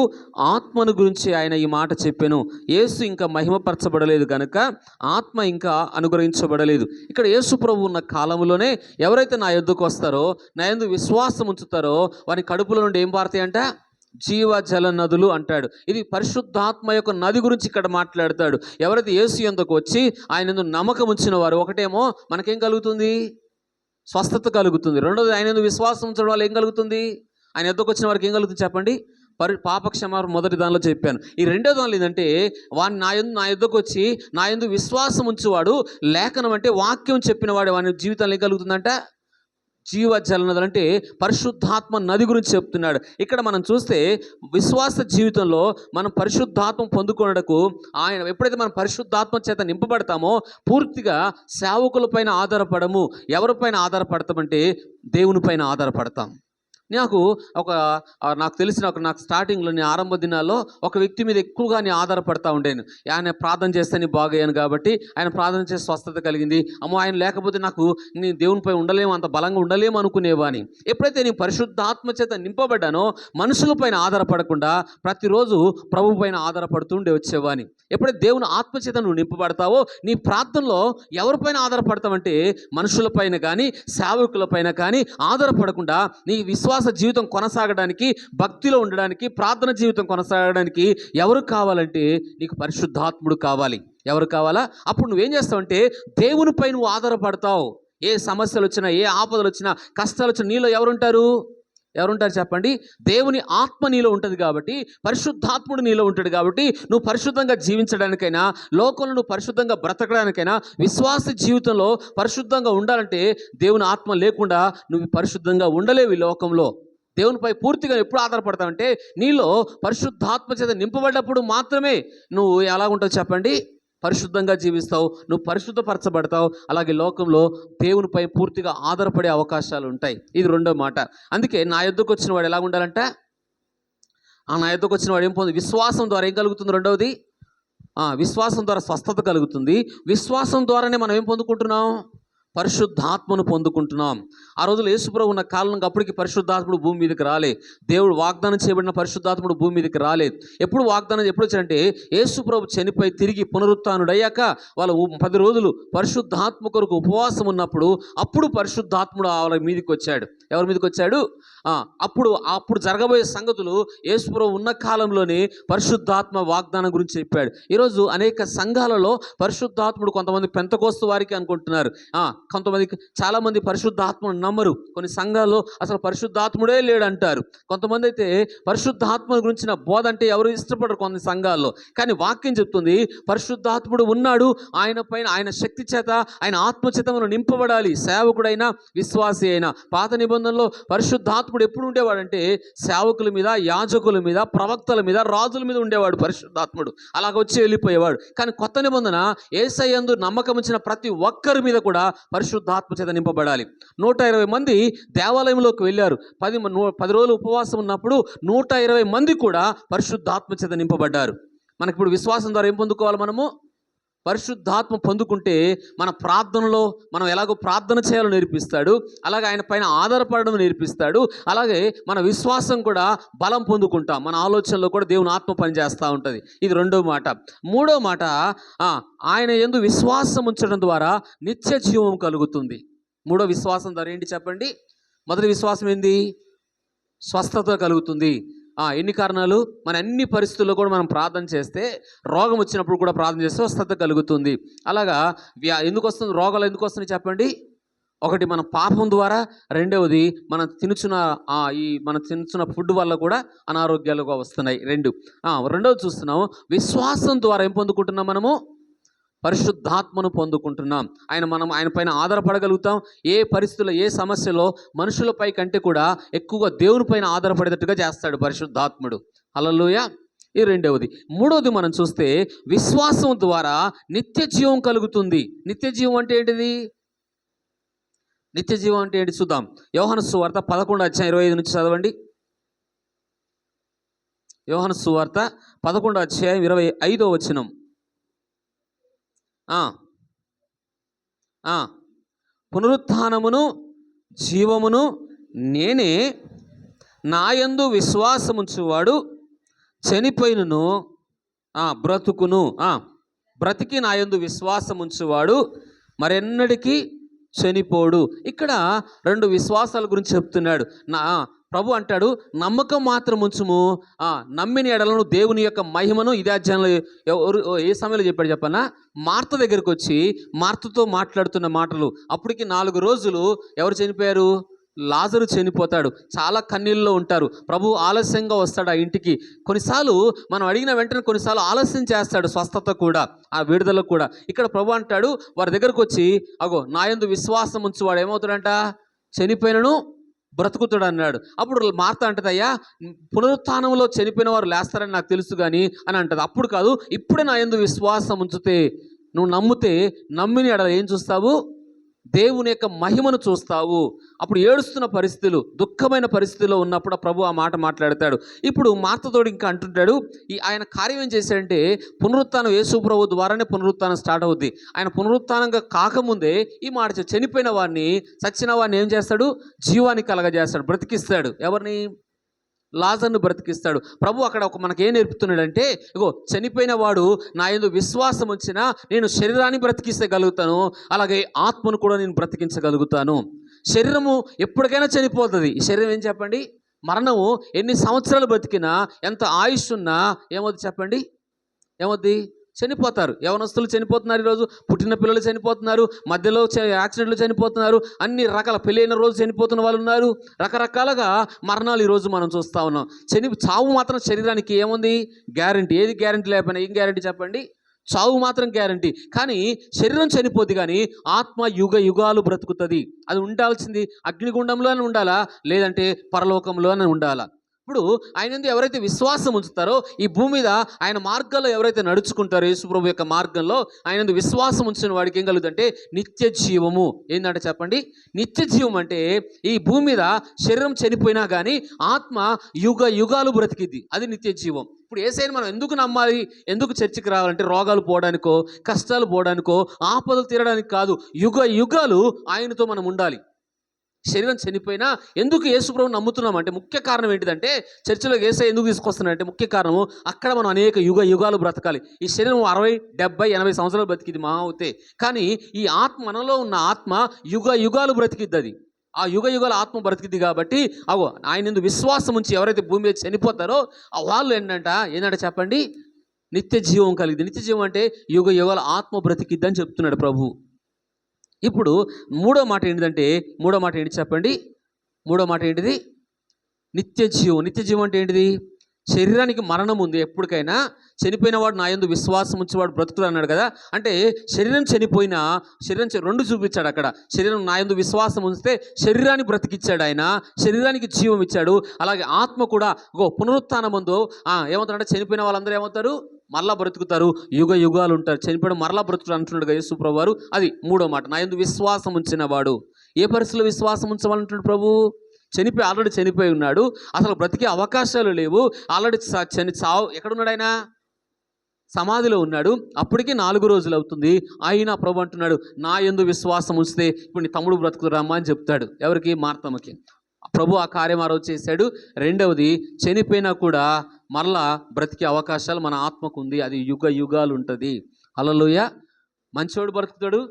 ఆత్మను గురించి ఆయన ఈ మాట చెప్పాను. యేసు ఇంకా మహిమపరచబడలేదు కనుక ఆత్మ ఇంకా అనుగ్రహించబడలేదు. ఇక్కడ యేసు ప్రభు ఉన్న కాలంలోనే ఎవరైతే నా యొద్దకు వస్తారో, నా యందు విశ్వాసం ఉంచుతారో వారి కడుపులో నుండి ఏం పారుతాయంట? జీవజల నదులు అంటాడు. ఇది పరిశుద్ధాత్మ యొక్క నది గురించి ఇక్కడ మాట్లాడతాడు. ఎవరైతే యేసు యందుకు వచ్చి ఆయన యందు నమ్మకం ఉంచిన వారు, ఒకటేమో మనకేం కలుగుతుంది? స్వస్థత కలుగుతుంది. రెండోది ఆయన యందు విశ్వాసం ఉంచడం వల్ల ఏం కలుగుతుంది? ఆయన ఎద్దకు వచ్చిన వారికి ఏం కలుగుతుంది చెప్పండి? పాపక్షమాపణ మొదటి దానిలో చెప్పాను. ఈ రెండో దానిలో ఏంటంటే వాడిని నా యుద్ధకు వచ్చి నా యందు విశ్వాసం ఉంచువాడు, లేఖనం అంటే వాక్యం చెప్పిన వాడు వాని జీవితంలో ఏం కలుగుతుందంట? జీవజల నదులు, అంటే పరిశుద్ధాత్మ నది గురించి చెప్తున్నాడు. ఇక్కడ మనం చూస్తే విశ్వాస జీవితంలో మనం పరిశుద్ధాత్మ పొందుకొనుటకు ఆయన ఎప్పుడైతే మనం పరిశుద్ధాత్మ చేత నింపబడతామో పూర్తిగా సేవకులపైన ఆధారపడము. ఎవరిపైన ఆధారపడతామంటే దేవుని పైన ఆధారపడతాం. నాకు తెలిసిన నాకు స్టార్టింగ్లో నేను ఆరంభ దినాల్లో ఒక వ్యక్తి మీద ఎక్కువగా నేను ఆధారపడతా ఉండేను. ఆయన ప్రార్థన చేస్తే నేను బాగయ్యాను కాబట్టి, ఆయన ప్రార్థన చేసి స్వస్థత కలిగింది. అమ్మో ఆయన లేకపోతే నేను దేవునిపై ఉండలేము, అంత బలంగా ఉండలేము అనుకునేవాని. ఎప్పుడైతే నేను పరిశుద్ధాత్మ చేత నింపబడ్డానో మనుషుల పైన ఆధారపడకుండా ప్రతిరోజు ప్రభు పైన ఆధారపడుతుండే వచ్చేవాని. ఎప్పుడైతే దేవుని ఆత్మచేత నువ్వు నింపబడతావో నీ ప్రార్థనలో ఎవరిపైన ఆధారపడతావంటే మనుషులపైన కానీ సేవకులపైన కానీ ఆధారపడకుండా నీ విశ్వాస జీవితం కొనసాగడానికి, భక్తిలో ఉండడానికి, ప్రార్థన జీవితం కొనసాగడానికి ఎవరు కావాలంటే నీకు పరిశుద్ధాత్ముడు కావాలి. ఎవరు కావాలా? అప్పుడు నువ్వేం చేస్తావంటే దేవునిపై నువ్వు ఆధారపడతావు. ఏ సమస్యలు వచ్చినా, ఏ ఆపదలు వచ్చినా, కష్టాలు వచ్చినా నీలో ఎవరుంటారు చెప్పండి? దేవుని ఆత్మ నీలో ఉంటుంది కాబట్టి, పరిశుద్ధాత్ముడు నీలో ఉంటాడు కాబట్టి నువ్వు పరిశుద్ధంగా జీవించడానికైనా, లోకంలో నువ్వు పరిశుద్ధంగా బ్రతకడానికైనా, విశ్వాస జీవితంలో పరిశుద్ధంగా ఉండాలంటే దేవుని ఆత్మ లేకుండా నువ్వు పరిశుద్ధంగా ఉండలేవు ఈ లోకంలో. దేవునిపై పూర్తిగా ఎప్పుడు ఆధారపడతావంటే నీలో పరిశుద్ధాత్మ చేత నింపబడ్డప్పుడు మాత్రమే నువ్వు ఎలా ఉంటావు చెప్పండి? పరిశుద్ధంగా జీవిస్తావు, నువ్వు పరిశుద్ధపరచబడతావు. అలాగే లోకంలో దేవునిపై పూర్తిగా ఆధారపడే అవకాశాలు ఉంటాయి. ఇది రెండో మాట. అందుకే నా యొద్దకు వచ్చిన వాడు ఎలా ఉండాలంట? నా యొద్దకు వచ్చిన వాడు ఏం విశ్వాసం ద్వారా ఏం కలుగుతుంది? రెండవది విశ్వాసం ద్వారా స్వస్థత కలుగుతుంది. విశ్వాసం ద్వారానే మనం ఏం పొందుకుంటున్నాం? పరిశుద్ధాత్మను పొందుకుంటున్నాం. ఆ రోజులు యేసుప్రభు ఉన్న కాలం అప్పటికి పరిశుద్ధాత్ముడు భూమి మీదకి రాలే. దేవుడు వాగ్దానం చేయబడిన పరిశుద్ధాత్ముడు భూమి మీదకి రాలేదు. ఎప్పుడు వచ్చారంటే యేసుప్రభు చనిపోయి తిరిగి పునరుత్థానుడయ్యాక వాళ్ళు 10 రోజులు పరిశుద్ధాత్మ కొరకు ఉపవాసం ఉన్నప్పుడు అప్పుడు పరిశుద్ధాత్ముడు వాళ్ళ మీదకి వచ్చాడు. ఎవరి మీదకి వచ్చాడు? అప్పుడు జరగబోయే సంగతులు యేసుప్రభు ఉన్న కాలంలోనే పరిశుద్ధాత్మ వాగ్దానం గురించి చెప్పాడు. ఈరోజు అనేక సంఘాలలో పరిశుద్ధాత్ముడు కొంతమంది పెంతకోస్తు వారికి అనుకుంటున్నారు, కొంతమందికి చాలామంది పరిశుద్ధాత్మను నమ్మరు. కొన్ని సంఘాల్లో అసలు పరిశుద్ధాత్ముడే లేడంటారు. కొంతమంది అయితే పరిశుద్ధాత్మ గురించిన బోధ అంటే ఎవరు ఇష్టపడరు కొన్ని సంఘాల్లో. కానీ వాక్యం చెప్తుంది పరిశుద్ధాత్ముడు ఉన్నాడు, ఆయన పైన ఆయన శక్తి చేత, ఆయన ఆత్మచేత మనం నింపబడాలి. సేవకుడైనా విశ్వాసి అయినా. పాత నిబంధనలో పరిశుద్ధాత్ముడు ఎప్పుడు ఉండేవాడంటే సేవకుల మీద, యాజకుల మీద, ప్రవక్తల మీద, రాజుల మీద ఉండేవాడు పరిశుద్ధాత్ముడు. అలాగ వచ్చి వెళ్ళిపోయేవాడు. కానీ కొత్త నిబంధన యేసయ్యందు నమ్మకం ఉంచిన ప్రతి ఒక్కరి మీద కూడా పరిశుద్ధాత్మ చేత నింపబడాలి. 120 మంది దేవాలయంలోకి వెళ్ళారు. 10 రోజులు ఉపవాసం ఉన్నప్పుడు 120 మంది కూడా పరిశుద్ధాత్మ చేత నింపబడ్డారు. మనకి ఇప్పుడు విశ్వాసం ద్వారా ఏం పొందుకోవాలి? మనము పరిశుద్ధాత్మ పొందుకుంటే మన ప్రార్థనలో మనం ఎలాగో ప్రార్థన చేయాలో నేర్పిస్తాడు, అలాగే ఆయన పైన ఆధారపడడం నేర్పిస్తాడు. అలాగే మన విశ్వాసం కూడా బలం పొందుకుంటాం. మన ఆలోచనలో కూడా దేవుని ఆత్మ పనిచేస్తూ ఉంటుంది. ఇది రెండో మాట. మూడో మాట, ఆయన యందు విశ్వాసం ఉంచడం ద్వారా నిత్య జీవం కలుగుతుంది. మూడో విశ్వాసం ద్వారా ఏంటి చెప్పండి? మొదటి విశ్వాసం ఏంది? స్వస్థత కలుగుతుంది. ఎన్ని కారణాలు? మన అన్ని పరిస్థితుల్లో కూడా మనం ప్రార్థన చేస్తే, రోగం వచ్చినప్పుడు కూడా ప్రార్థన చేస్తే స్వస్థత కలుగుతుంది. అలాగా ఎందుకు వస్తుంది? రోగాలు ఎందుకు వస్తున్నాయి చెప్పండి? ఒకటి మన పాపం ద్వారా, రెండవది మనం తినుచున్న ఫుడ్ వల్ల కూడా అనారోగ్యాలుగా వస్తున్నాయి. రెండవది చూస్తున్నాం, విశ్వాసం ద్వారా ఏం పొందుకుంటున్నాం? మనము పరిశుద్ధాత్మను పొందుకుంటున్నాం. ఆయన పైన ఆధారపడగలుగుతాం. ఏ పరిస్థితుల్లో, ఏ సమస్యలో మనుషులపై కంటే కూడా ఎక్కువగా దేవుని పైన ఆధారపడేటట్టుగా చేస్తాడు పరిశుద్ధాత్ముడు. హల్లెలూయా. ఇది రెండవది. మూడవది మనం చూస్తే విశ్వాసం ద్వారా నిత్య జీవం కలుగుతుంది. నిత్య జీవం అంటే ఏంటిది? నిత్య జీవం అంటే ఏంటి చూద్దాం. యోహాను సువార్త 11:25 నుంచి చదవండి. యోహాను సువార్త 11:25 పునరుత్థానమును జీవమును నేనే, నాయందు విశ్వాసముంచువాడు చనిపోయినను బ్రతుకును, బ్రతికి నాయందు విశ్వాసముంచువాడు మరెన్నటికీ చనిపోడు. ఇక్కడ రెండు విశ్వాసాల గురించి చెప్తున్నాడు. ప్రభు అంటాడు, నమ్మకం మాత్రం ఉంచుము, నమ్మిన ఎడలను దేవుని యొక్క మహిమను. ఇదే అధ్యాయంలో ఏ సమయంలో చెప్పాడు చెప్పన్నా? మార్త దగ్గరికి వచ్చి మార్తతో మాట్లాడుతున్న మాటలు. అప్పటికి 4 రోజులు ఎవరు చనిపోయారు? లాజరు చనిపోతాడు. చాలా కన్నీళ్ళలో ఉంటారు. ప్రభు ఆలస్యంగా వస్తాడు ఆ ఇంటికి. కొన్నిసార్లు మనం అడిగిన వెంటనే కొన్నిసార్లు ఆలస్యం చేస్తాడు, స్వస్థత కూడా, ఆ విడుదల కూడా. ఇక్కడ ప్రభు అంటాడు వారి దగ్గరకు వచ్చి, అగో నా యందు విశ్వాసం ఉంచువాడు ఏమవుతాడంట? చనిపోయినను బ్రతుకుతాడు అన్నాడు. అప్పుడు మార్త అంటది, అయ్యా పునరుత్థానంలో చనిపోయిన వారు లేస్తారని నాకు తెలుసు కానీ అని అంటది. అప్పుడు కాదు, ఇప్పుడే నా యందు విశ్వాసం ఉంచితే, నువ్వు నమ్మితే, నమ్మిన ఎడల ఏం చూస్తావు? దేవుని యొక్క మహిమను చూస్తావు. అప్పుడు ఏడుస్తున్న పరిస్థితులు, దుఃఖమైన పరిస్థితుల్లో ఉన్నప్పుడు ప్రభు ఆ మాట మాట్లాడతాడు. ఇప్పుడు మార్తతోడు ఇంకా అంటుంటాడు, ఆయన కార్యం ఏం చేశాడంటే, పునరుత్థానం యేసు ప్రభు ద్వారానే పునరుత్థానం స్టార్ట్ అవుద్ది. ఆయన పునరుత్థానంగా కాకముందే ఈ మాట, చనిపోయిన వాడిని, చచ్చిన వాడిని ఏం చేస్తాడు? జీవాన్ని కలగజేస్తాడు, బ్రతికిస్తాడు. ఎవరిని? లాజర్ను బ్రతికిస్తాడు. ప్రభు అక్కడ మనకేం నేర్పుతున్నాడంటే, ఇగో చనిపోయిన వాడు నా యందు విశ్వాసం ఉంచినా నేను శరీరాన్ని బ్రతికించగలుగుతాను, అలాగే ఆత్మను కూడా నేను బ్రతికించగలుగుతాను. శరీరము ఎప్పటికైనా చనిపోతుంది. ఈ శరీరం ఏం చెప్పండి? మరణము ఎన్ని సంవత్సరాలు బ్రతికినా, ఎంత ఆయుష్ ఉన్నా ఏమవుతుంది చెప్పండి? ఏమవుద్ది? చనిపోతారు. యవనస్తులు చనిపోతున్నారు, ఈరోజు పుట్టిన పిల్లలు చనిపోతున్నారు, మధ్యలో యాక్సిడెంట్లు చనిపోతున్నారు, అన్ని రకాల పెళ్ళైన రోజు చనిపోతున్న వాళ్ళు ఉన్నారు. రకరకాలుగా మరణాలు ఈరోజు మనం చూస్తూ ఉన్నాం. చావు మాత్రం శరీరానికి ఏముంది? గ్యారంటీ. ఏది గ్యారంటీ లేకపోయినా ఏం గ్యారంటీ చెప్పండి? చావు మాత్రం గ్యారంటీ. కానీ శరీరం చనిపోద్ది, కానీ ఆత్మ యుగ యుగాలు బ్రతుకుతుంది. అది ఉండాల్సింది అగ్నిగుండంలోనే ఉండాలా, లేదంటే పరలోకంలోనే ఉండాలా? ఇప్పుడు ఆయన ఎవరైతే విశ్వాసం ఉంచుతారో, ఈ భూమి మీద ఆయన మార్గాల్లో ఎవరైతే నడుచుకుంటారో, యేసుప్రభు యొక్క మార్గంలో ఆయన విశ్వాసం ఉంచిన వాడికి ఏం కలుగుతుందంటే నిత్య జీవము. ఏంటంటే చెప్పండి? నిత్య జీవం అంటే ఈ భూమి మీద శరీరం చనిపోయినా కానీ ఆత్మ యుగ యుగాలు బ్రతికిద్ది. అది నిత్య జీవం. ఇప్పుడు యేసయ్యను మనం ఎందుకు నమ్మాలి? ఎందుకు చర్చికి రావాలంటే రోగాలు పోవడానికో, కష్టాలు పోవడానికో, ఆపదలు తీరడానికి కాదు. యుగ యుగాలు ఆయనతో మనం ఉండాలి. శరీరం చనిపోయినా ఎందుకు యేసుప్రభువుని నమ్ముతున్నాం అంటే ముఖ్య కారణం ఏంటిదంటే, చర్చిలో యేసయ్య ఎందుకు తీసుకొస్తున్నాడంటే ముఖ్య కారణము, అక్కడ మనం అనేక యుగ యుగాలు బ్రతకాలి. ఈ శరీరం 60, 70, 80 సంవత్సరాలు బ్రతికిది మహా అవుతే, కానీ ఈ ఆత్మ, మనలో ఉన్న ఆత్మ యుగ యుగాలు బ్రతికిద్ది. అది ఆ యుగ యుగాల ఆత్మ బ్రతికిద్ది. కాబట్టి ఆయన ఎందుకు విశ్వాసం ఉంచి ఎవరైతే భూమి మీద చనిపోతారో వాళ్ళు ఏంటంటే చెప్పండి? నిత్య జీవం కలిగింది. నిత్య జీవం అంటే యుగ యుగాల ఆత్మ బ్రతికిద్ది అని చెప్తున్నాడు ప్రభు. ఇప్పుడు మూడో మాట ఏంటిదంటే, మూడో మాట ఏంటి చెప్పండి? మూడో మాట ఏంటిది? నిత్య జీవం. నిత్య జీవం అంటే ఏంటిది? శరీరానికి మరణం ఉంది. ఎప్పటికైనా చనిపోయిన వాడు నా యందు విశ్వాసం ఉంచేవాడు బ్రతుకుతాడు అన్నాడు కదా. అంటే శరీరం చనిపోయినా, శరీరం రెండు చూపించాడు అక్కడ. శరీరం నా యందు విశ్వాసం ఉంచితే శరీరాన్ని బ్రతికిచ్చాడు ఆయన, శరీరానికి జీవం ఇచ్చాడు. అలాగే ఆత్మ కూడా పునరుత్థానం ముందు ఏమవుతారంటే, చనిపోయిన వాళ్ళందరూ ఏమవుతారు? మరలా బ్రతుకుతారు, యుగ యుగాలు ఉంటారు. చనిపోవడం మరలా బ్రతుకుతారు అంటున్నాడు యేసు ప్రభు వారు. అది మూడో మాట, నా యందు విశ్వాసం ఉంచిన వాడు. ఏ పరిస్థితిలో విశ్వాసం ఉంచవాలంటున్నాడు ప్రభు? ఆల్రెడీ చనిపోయి ఉన్నాడు, అసలు బ్రతికే అవకాశాలు లేవు. ఆల్రెడీ చావు. ఎక్కడున్నాడు ఆయన? సమాధిలో ఉన్నాడు. అప్పటికి 4 రోజులు అవుతుంది. ఆయన ప్రభు అంటున్నాడు, నా యందు విశ్వాసం ఉంచితే ఇప్పుడు నీ తమ్ముడు బ్రతుకురామ్మా అని చెప్తాడు. ఎవరికి? మార్తమ్మకి. ప్రభు ఆ కార్యం ఆ రోజు చేశాడు. రెండవది, చనిపోయినా కూడా మరలా బ్రతికే అవకాశాలు మన ఆత్మకు ఉంది. అది యుగ యుగాలు ఉంటుంది. హల్లెలూయా. మంచివాడు బ్రతుకుతాడు,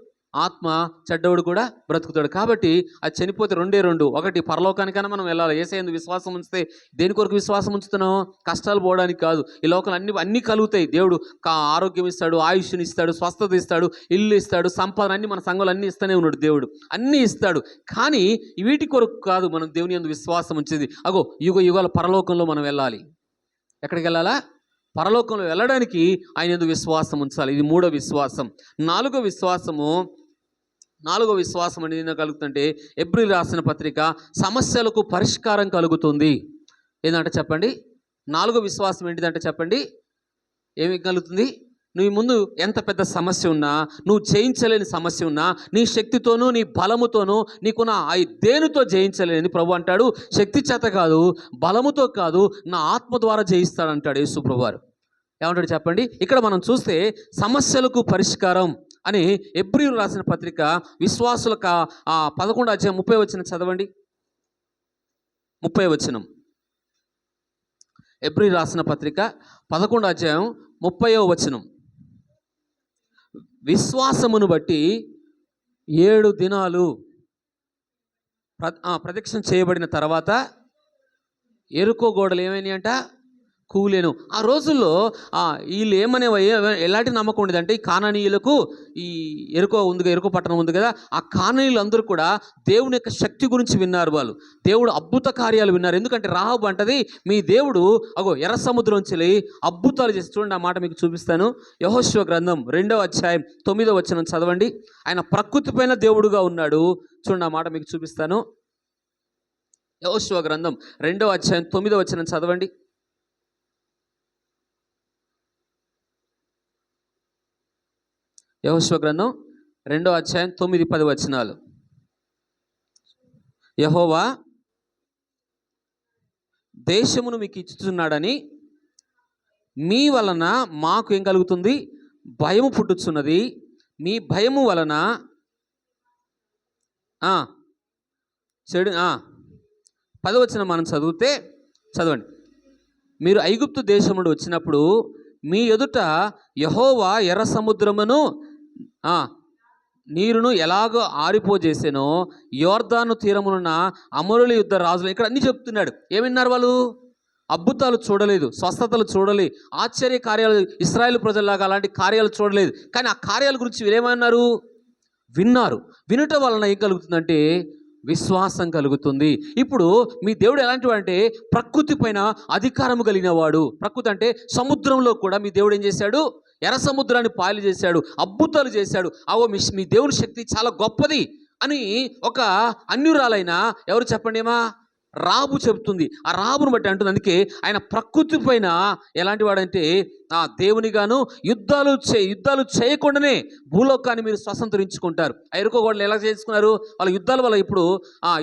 ఆత్మ చెడ్డవాడు కూడా బ్రతుకుతాడు. కాబట్టి అది చనిపోతే రెండే రెండు. ఒకటి, పరలోకానికైనా మనం వెళ్ళాలి. యేసయ్యందు విశ్వాసం ఉంచితే దేని కొరకు విశ్వాసం ఉంచుతున్నావు? కష్టాలు పోవడానికి కాదు. ఈ లోకంలో అన్నీ కలుగుతాయి. దేవుడు ఆరోగ్యం ఇస్తాడు, ఆయుష్ని ఇస్తాడు, స్వస్థత ఇస్తాడు, ఇల్లు ఇస్తాడు, సంపద, అన్నీ మన సంఘంలో అన్నీ ఇస్తూనే ఉన్నాడు దేవుడు. అన్నీ ఇస్తాడు. కానీ వీటి కొరకు కాదు మనం దేవుని యందు విశ్వాసం ఉంచేది. యుగ యుగాల పరలోకంలో మనం వెళ్ళాలి. ఎక్కడికి వెళ్ళాలా? పరలోకంలో వెళ్ళడానికి ఆయన యందు విశ్వాసం ఉంచాలి. ఇది మూడో విశ్వాసం. నాలుగో విశ్వాసం అనేది కలుగుతుంటే, ఎబ్రీ రాసిన పత్రిక, సమస్యలకు పరిష్కారం కలుగుతుంది. ఏంటంటే చెప్పండి? నాలుగో విశ్వాసం ఏంటిదంటే చెప్పండి? ఏమి కలుగుతుంది? నీ ముందు ఎంత పెద్ద సమస్య ఉన్నా, నువ్వు జయించలేని సమస్య ఉన్నా, నీ శక్తితోనూ నీ బలముతోనూ నీకున్న దేనితో జయించలేని ప్రభు అంటాడు, శక్తి చేత కాదు, బలముతో కాదు, నా ఆత్మ ద్వారా జయిస్తాడంటాడు యేసు ప్రభువారు. ఏమంటాడు చెప్పండి? ఇక్కడ మనం చూస్తే సమస్యలకు పరిష్కారం అని ఎబ్రీయులు రాసిన పత్రిక విశ్వాసులకు 11వ అధ్యాయం 30వ వచనం చదవండి. 30వ వచనం, ఎబ్రీయులు రాసిన పత్రిక 11వ 7 దినాలు ప్రదక్షిణ చేయబడిన తర్వాత ఎరుకో గోడలు ఏమైనాయంట? కూలేను. ఆ రోజుల్లో వీళ్ళు ఎలాంటి నమ్మకం ఉండేదంటే, ఈ కానానీయులకు ఈ ఎరుకో ఉంది, ఎరుకో పట్టణం ఉంది కదా, ఆ కానానీయులు అందరూ కూడా దేవుని యొక్క శక్తి గురించి విన్నారు. వాళ్ళు దేవుడు అద్భుత కార్యాలు విన్నారు. ఎందుకంటే రాహాబు అంటది, మీ దేవుడు ఎర్ర సముద్రం నుంచి అద్భుతాలు చేసి. చూడండి, ఆ మాట మీకు చూపిస్తాను. యెహోషువ గ్రంథం 2వ అధ్యాయం 9వ వచనం చదవండి. ఆయన ప్రకృతి పైన దేవుడుగా ఉన్నాడు. చూడండి, ఆ మాట మీకు చూపిస్తాను. యెహోషువ గ్రంథం 2వ అధ్యాయం 9వ వచనం చదవండి. యెహోషువ గ్రంథం 2వ అధ్యాయం 9, 10 వచనాలు. యెహోవా దేశమును మీకు ఇచ్చుచున్నాడని మీ వలన మాకు ఏం కలుగుతుంది? భయము పుట్టుచున్నది. మీ భయము వలన చెడు 10వ వచనం మనం చదవండి. మీరు ఐగుప్తు దేశం నుండి వచ్చినప్పుడు మీ ఎదుట యెహోవా ఎర్ర సముద్రమును నీరును ఎలాగో ఆరిపోజేసానో యోర్దాను తీరమునున్న అమరుల యుద్ధ రాజులు. ఇక్కడ అన్ని చెప్తున్నాడు. ఏమిన్నారు వాళ్ళు? అద్భుతాలు చూడలేదు, స్వస్థతలు చూడలేదు, ఆశ్చర్య కార్యాలు ఇశ్రాయేలు ప్రజల్లాగా అలాంటి కార్యాలు చూడలేదు. కానీ ఆ కార్యాల గురించి వీరేమన్నారు? విన్నారు. వినటం వలన ఏం కలుగుతుందంటే విశ్వాసం కలుగుతుంది. ఇప్పుడు మీ దేవుడు ఎలాంటి వాడంటే ప్రకృతి పైన అధికారము కలిగిన వాడు. ప్రకృతి అంటే సముద్రంలో కూడా మీ దేవుడు ఏం చేశాడు? ఎర్ర సముద్రాన్ని పాయలు చేశాడు, అద్భుతాలు చేశాడు. మీ దేవుని శక్తి చాలా గొప్పది అని ఒక అన్యురాలైన ఎవరు చెప్పండి రాబు చెబుతుంది. ఆ రాబును బట్టి అంటుంది. అందుకే ఆయన ప్రకృతి పైన ఎలాంటి వాడంటే దేవునిగాను యుద్ధాలు చేయకుండానే భూలోకాన్ని మీరు స్వతంత్రించుకుంటారు. ఆ ఎరుకో గోడలు ఎలా చేసుకున్నారు? వాళ్ళ యుద్ధాల వల్ల ఇప్పుడు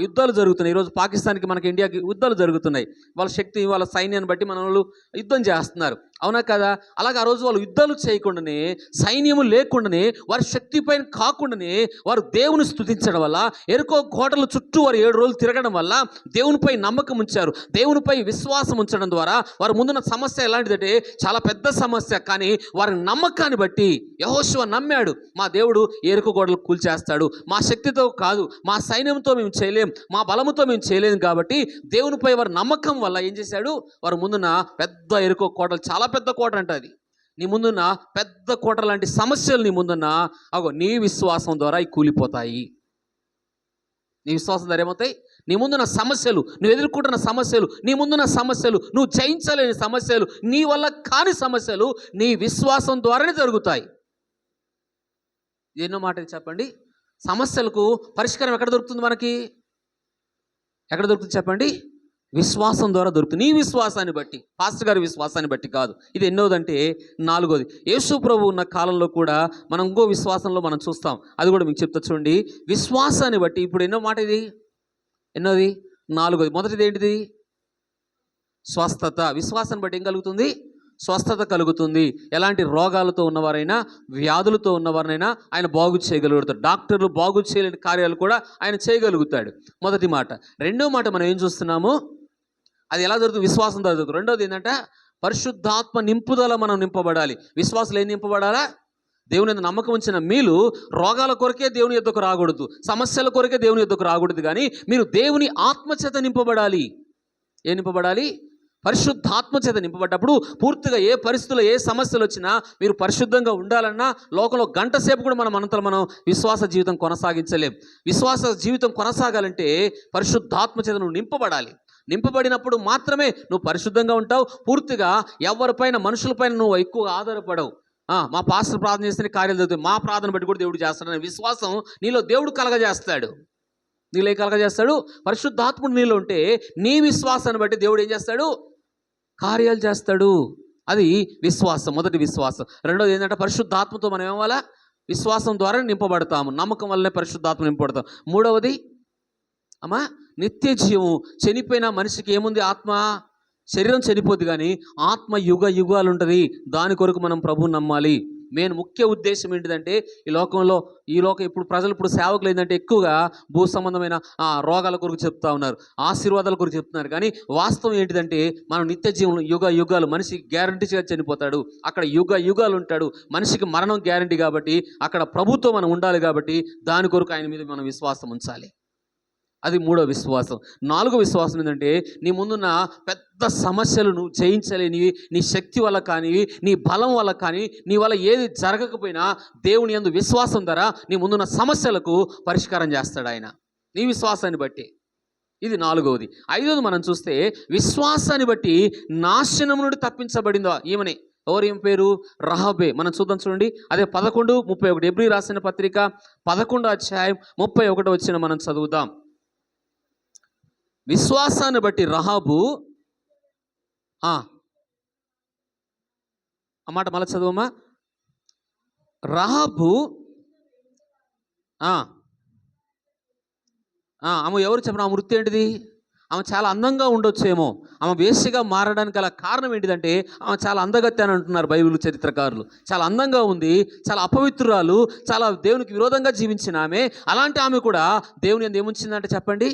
యుద్ధాలు జరుగుతున్నాయి. ఈరోజు పాకిస్తాన్కి, మనకి ఇండియాకి యుద్ధాలు జరుగుతున్నాయి. వాళ్ళ శక్తి, వాళ్ళ సైన్యాన్ని బట్టి మన వాళ్ళు యుద్ధం చేస్తున్నారు. అవునా కదా? అలాగే ఆ రోజు వాళ్ళు యుద్ధాలు చేయకుండానే, సైన్యము లేకుండానే, వారి శక్తి పైన కాకుండానే వారు దేవుని స్తుతించడం వల్ల, ఎరుకో కోటల చుట్టూ వారు 7 రోజులు తిరగడం వల్ల దేవునిపై నమ్మకం ఉంచారు. దేవునిపై విశ్వాసం ఉంచడం ద్వారా వారు ముందున్న సమస్య ఎలాంటిదంటే చాలా పెద్ద సమస్య. కానీ వారి నమ్మకాన్ని బట్టి యెహోషువ నమ్మాడు, మా దేవుడు ఎరుకో గోడలు కూల్చేస్తాడు. మా శక్తితో కాదు, మా సైన్యంతో మేము చేయలేం, మా బలముతో మేము చేయలేము. కాబట్టి దేవునిపై వారి నమ్మకం వల్ల ఏం చేశాడు? వారు ముందున్న పెద్ద ఎరుకో కోటలు, చాలా పెద్ద కోట అంటే అది, నీ ముందున్న పెద్ద కోట లాంటి సమస్యలు నీ ముందున్న నీ విశ్వాసం ద్వారా అవి కూలిపోతాయి. నీ విశ్వాసం ద్వారా ఏమవుతాయి? నీ ముందున్న సమస్యలు, నువ్వు ఎదుర్కొంటున్న సమస్యలు, నీ ముందున్న సమస్యలు, నువ్వు జయించలేని సమస్యలు, నీ వల్ల కాని సమస్యలు నీ విశ్వాసం ద్వారానే జరుగుతాయి. ఎన్నో మాట చెప్పండి. సమస్యలకు పరిష్కారం ఎక్కడ దొరుకుతుంది? మనకి ఎక్కడ దొరుకుతుంది చెప్పండి? విశ్వాసం ద్వారా దొరుకుతుంది. నీ విశ్వాసాన్ని బట్టి, పాస్టర్ గారి విశ్వాసాన్ని బట్టి కాదు. ఇది ఎన్నోదంటే 4వది. యేసు ప్రభు ఉన్న కాలంలో కూడా మనం ఇంకో విశ్వాసంలో మనం చూస్తాం. అది కూడా మీకు చెప్తా చూడండి. విశ్వాసాన్ని బట్టి ఇప్పుడు ఎన్నో మాట ఇది, ఎన్నోది? 4వది. మొదటిది ఏంటిది? స్వస్థత. విశ్వాసాన్ని బట్టి ఏం కలుగుతుంది? స్వస్థత కలుగుతుంది. ఎలాంటి రోగాలతో ఉన్నవారైనా, వ్యాధులతో ఉన్నవారైనా ఆయన బాగు చేయగలుగుతాడు. డాక్టర్లు బాగు చేయలేని కార్యాలు కూడా ఆయన చేయగలుగుతాడు. మొదటి మాట. రెండో మాట మనం ఏం చూస్తున్నాము? అది ఎలా జరుగుతుంది? విశ్వాసం ద్వారా జరుగుతుంది. రెండోది ఏంటంటే పరిశుద్ధాత్మ నింపుదల. మనం నింపబడాలి. విశ్వాసులు ఏం నింపబడాలా? దేవుని మీద నమ్మకం ఉంచిన మీరు రోగాల కొరకే దేవుని యొద్దకు రాకూడదు, సమస్యల కొరకే దేవుని యొద్దకు రాకూడదు. కానీ మీరు దేవుని ఆత్మచేత నింపబడాలి. ఏం నింపబడాలి? పరిశుద్ధాత్మ చేత నింపబడ్డప్పుడు పూర్తిగా ఏ పరిస్థితుల్లో ఏ సమస్యలు వచ్చినా మీరు పరిశుద్ధంగా ఉండాలన్నా లోకంలో గంట సేపు కూడా మనం విశ్వాస జీవితం కొనసాగించలేం. విశ్వాస జీవితం కొనసాగాలంటే పరిశుద్ధాత్మ చేత నువ్వు నింపబడాలి. నింపబడినప్పుడు మాత్రమే నువ్వు పరిశుద్ధంగా ఉంటావు. పూర్తిగా ఎవరిపైన, మనుషులపైన నువ్వు ఎక్కువ ఆధారపడవు. మా పాస్టర్ ప్రార్థన చేస్తే కార్యాలు జరుగుతాయి, మా ప్రార్థన బట్టి కూడా దేవుడు చేస్తాడనే విశ్వాసం నీలో దేవుడు కలగజేస్తాడు. నీలో కలగజేస్తాడు. పరిశుద్ధాత్ముడు నీలో ఉంటే నీ విశ్వాసాన్ని బట్టి దేవుడు ఏం చేస్తాడు? కార్యాలు చేస్తాడు. అది విశ్వాసం, మొదటి విశ్వాసం. రెండోది ఏంటంటే పరిశుద్ధాత్మతో మనం ఏమవ్వాలా? విశ్వాసం ద్వారా నింపబడతాము. నమ్మకం వల్లనే పరిశుద్ధాత్మ నింపబడతాం. మూడవది నిత్య జీవం. చనిపోయిన మనిషికి ఏముంది? ఆత్మ. శరీరం చనిపోద్ది కానీ ఆత్మ యుగ యుగాలు ఉంటుంది. దాని కొరకు మనం ప్రభువుని నమ్మాలి. మెయిన్ ముఖ్య ఉద్దేశం ఏంటిదంటే ఈ లోకం ఇప్పుడు సేవకులు ఏంటంటే ఎక్కువగా భూ సంబంధమైన రోగాల గురించి చెప్తా ఉన్నారు, ఆశీర్వాదాల గురించి చెప్తున్నారు. కానీ వాస్తవం ఏంటిదంటే మనం నిత్య జీవనం యుగాలు, మనిషి గ్యారంటీగా చనిపోతాడు, అక్కడ యుగాలు ఉంటాడు. మనిషికి మరణం గ్యారంటీ కాబట్టి అక్కడ ప్రభుత్వం మనం ఉండాలి. కాబట్టి దాని కొరకు ఆయన మీద మనం విశ్వాసం ఉంచాలి. అది 3వ విశ్వాసం. 4వ విశ్వాసం ఏంటంటే నీ ముందున్న పెద్ద సమస్యలు నువ్వు జయించలేనివి, నీ శక్తి వల్ల కానివి, నీ బలం వల్ల కానీ, నీ వల్ల ఏది జరగకపోయినా దేవుని యందు విశ్వాసం ద్వారా నీ ముందున్న సమస్యలకు పరిష్కారం చేస్తాడు ఆయన, నీ విశ్వాసాన్ని బట్టి. ఇది 4వది. 5వది మనం చూస్తే విశ్వాసాన్ని బట్టి నాశనం నుండి తప్పించబడిందో ఈమెని. ఏం పేరు? రహాబే. మనం చూద్దాం, చూడండి. అదే 11:31 ఎబ్రీ రాసిన పత్రిక 11:31 మనం చదువుదాం. విశ్వాసాన్ని బట్టి రహాబు, ఆ మాట మళ్ళీ చదువమ్మా. రహాబు ఆమె ఎవరు చెప్పిన ఆమె వృత్తి ఏంటిది? ఆమె చాలా అందంగా ఉండొచ్చేమో. ఆమె వేశ్యగా మారడానికి గల కారణం ఏంటిదంటే ఆమె చాలా అందగత్తి అని అంటున్నారు బైబిల్ చరిత్రకారులు. చాలా అందంగా ఉంది, చాలా అపవిత్రురాలు, చాలా దేవునికి విరోధంగా జీవించిన ఆమె. అలాంటి ఆమె కూడా దేవుని యందు ఏముంచిందంటే చెప్పండి,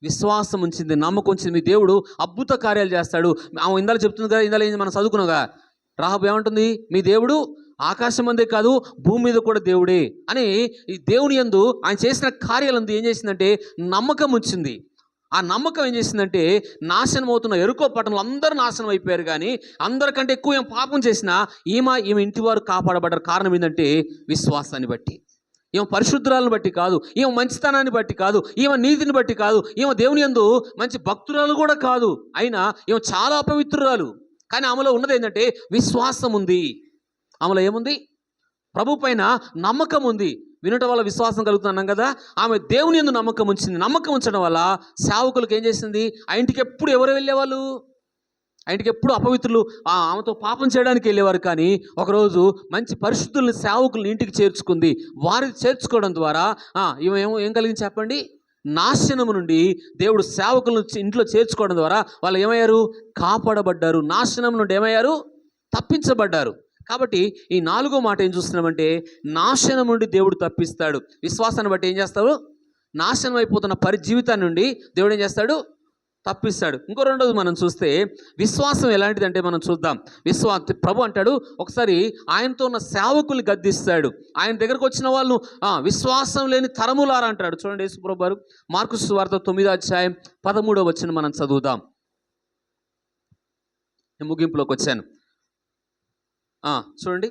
విశ్వాసం ఉంచింది, నమ్మకం ఉంచింది. మీ దేవుడు అద్భుత కార్యాలు చేస్తాడు. ఆమె ఇందాక చెప్తుంది కదా, ఇందాక మనం చదువుకున్నాగా, రాహబు ఏమంటుంది? మీ దేవుడు ఆకాశం అందే కాదు భూమి మీద కూడా దేవుడే అని. ఈ దేవుని యందు ఆయన చేసిన కార్యాలందు ఏం చేసిందంటే నమ్మకం ఉంచింది. ఆ నమ్మకం ఏం చేసిందంటే నాశనం అవుతున్న ఎరుకో పట్టణంలో అందరూ నాశనం అయిపోయారు. కానీ అందరికంటే ఎక్కువ ఏం పాపం చేసినా ఈమె ఇంటి వారు కాపాడబడ్డారు. కారణం ఏంటంటే విశ్వాసాన్ని బట్టి. ఈమె పరిశుద్ధురాలను బట్టి కాదు, ఈమె మంచితనాన్ని బట్టి కాదు, ఈమె నీతిని బట్టి కాదు, ఈమె దేవుని యందు మంచి భక్తురాలు కూడా కాదు. అయినా ఈమె చాలా అపవిత్రురాలు. కానీ ఆమెలో ఉన్నది ఏంటంటే విశ్వాసం ఉంది. ఆమెలో ఏముంది? ప్రభు పైన నమ్మకం ఉంది. వినటం వల్ల విశ్వాసం కలుగుతున్నాం కదా. ఆమె దేవుని యందు నమ్మకం ఉంచింది. నమ్మకం ఉంచడం వల్ల సేవకులకు ఏం చేసింది? ఆ ఇంటికి ఎప్పుడు ఎవరు వెళ్ళేవాళ్ళు? ఆ ఇంటికి ఎప్పుడు అపవిత్రులు ఆమెతో పాపం చేయడానికి వెళ్ళేవారు. కానీ ఒకరోజు మంచి పరిశుద్ధుల్ని, సేవకుల్ని ఇంటికి చేర్చుకుంది. వారిని చేర్చుకోవడం ద్వారా ఈమె ఏం కలిగింది చెప్పండి? నాశనము నుండి దేవుడు సేవకులను ఇంట్లో చేర్చుకోవడం ద్వారా వాళ్ళు ఏమయ్యారు? కాపాడబడ్డారు. నాశనం నుండి ఏమయ్యారు? తప్పించబడ్డారు. కాబట్టి ఈ 4వ మాట ఏం చూస్తున్నామంటే నాశనం నుండి దేవుడు తప్పిస్తాడు. విశ్వాసాన్ని బట్టి ఏం చేస్తాడు? నాశనం అయిపోతున్న జీవితాన్ని నుండి దేవుడు ఏం చేస్తాడు? తప్పిస్తాడు. ఇంకో 2వది మనం చూస్తే విశ్వాసం ఎలాంటిదంటే మనం చూద్దాం. ప్రభు అంటాడు ఒకసారి ఆయనతో ఉన్న సేవకుల్ని గద్దిస్తాడు. ఆయన దగ్గరకు వచ్చిన వాళ్ళు విశ్వాసం లేని తరములారా అంటాడు. చూడండి యేసుప్రభు గారు మార్కు సువార్త 9:13 మనం చదువుదాం. నేను ముగింపులోకి వచ్చాను. చూడండి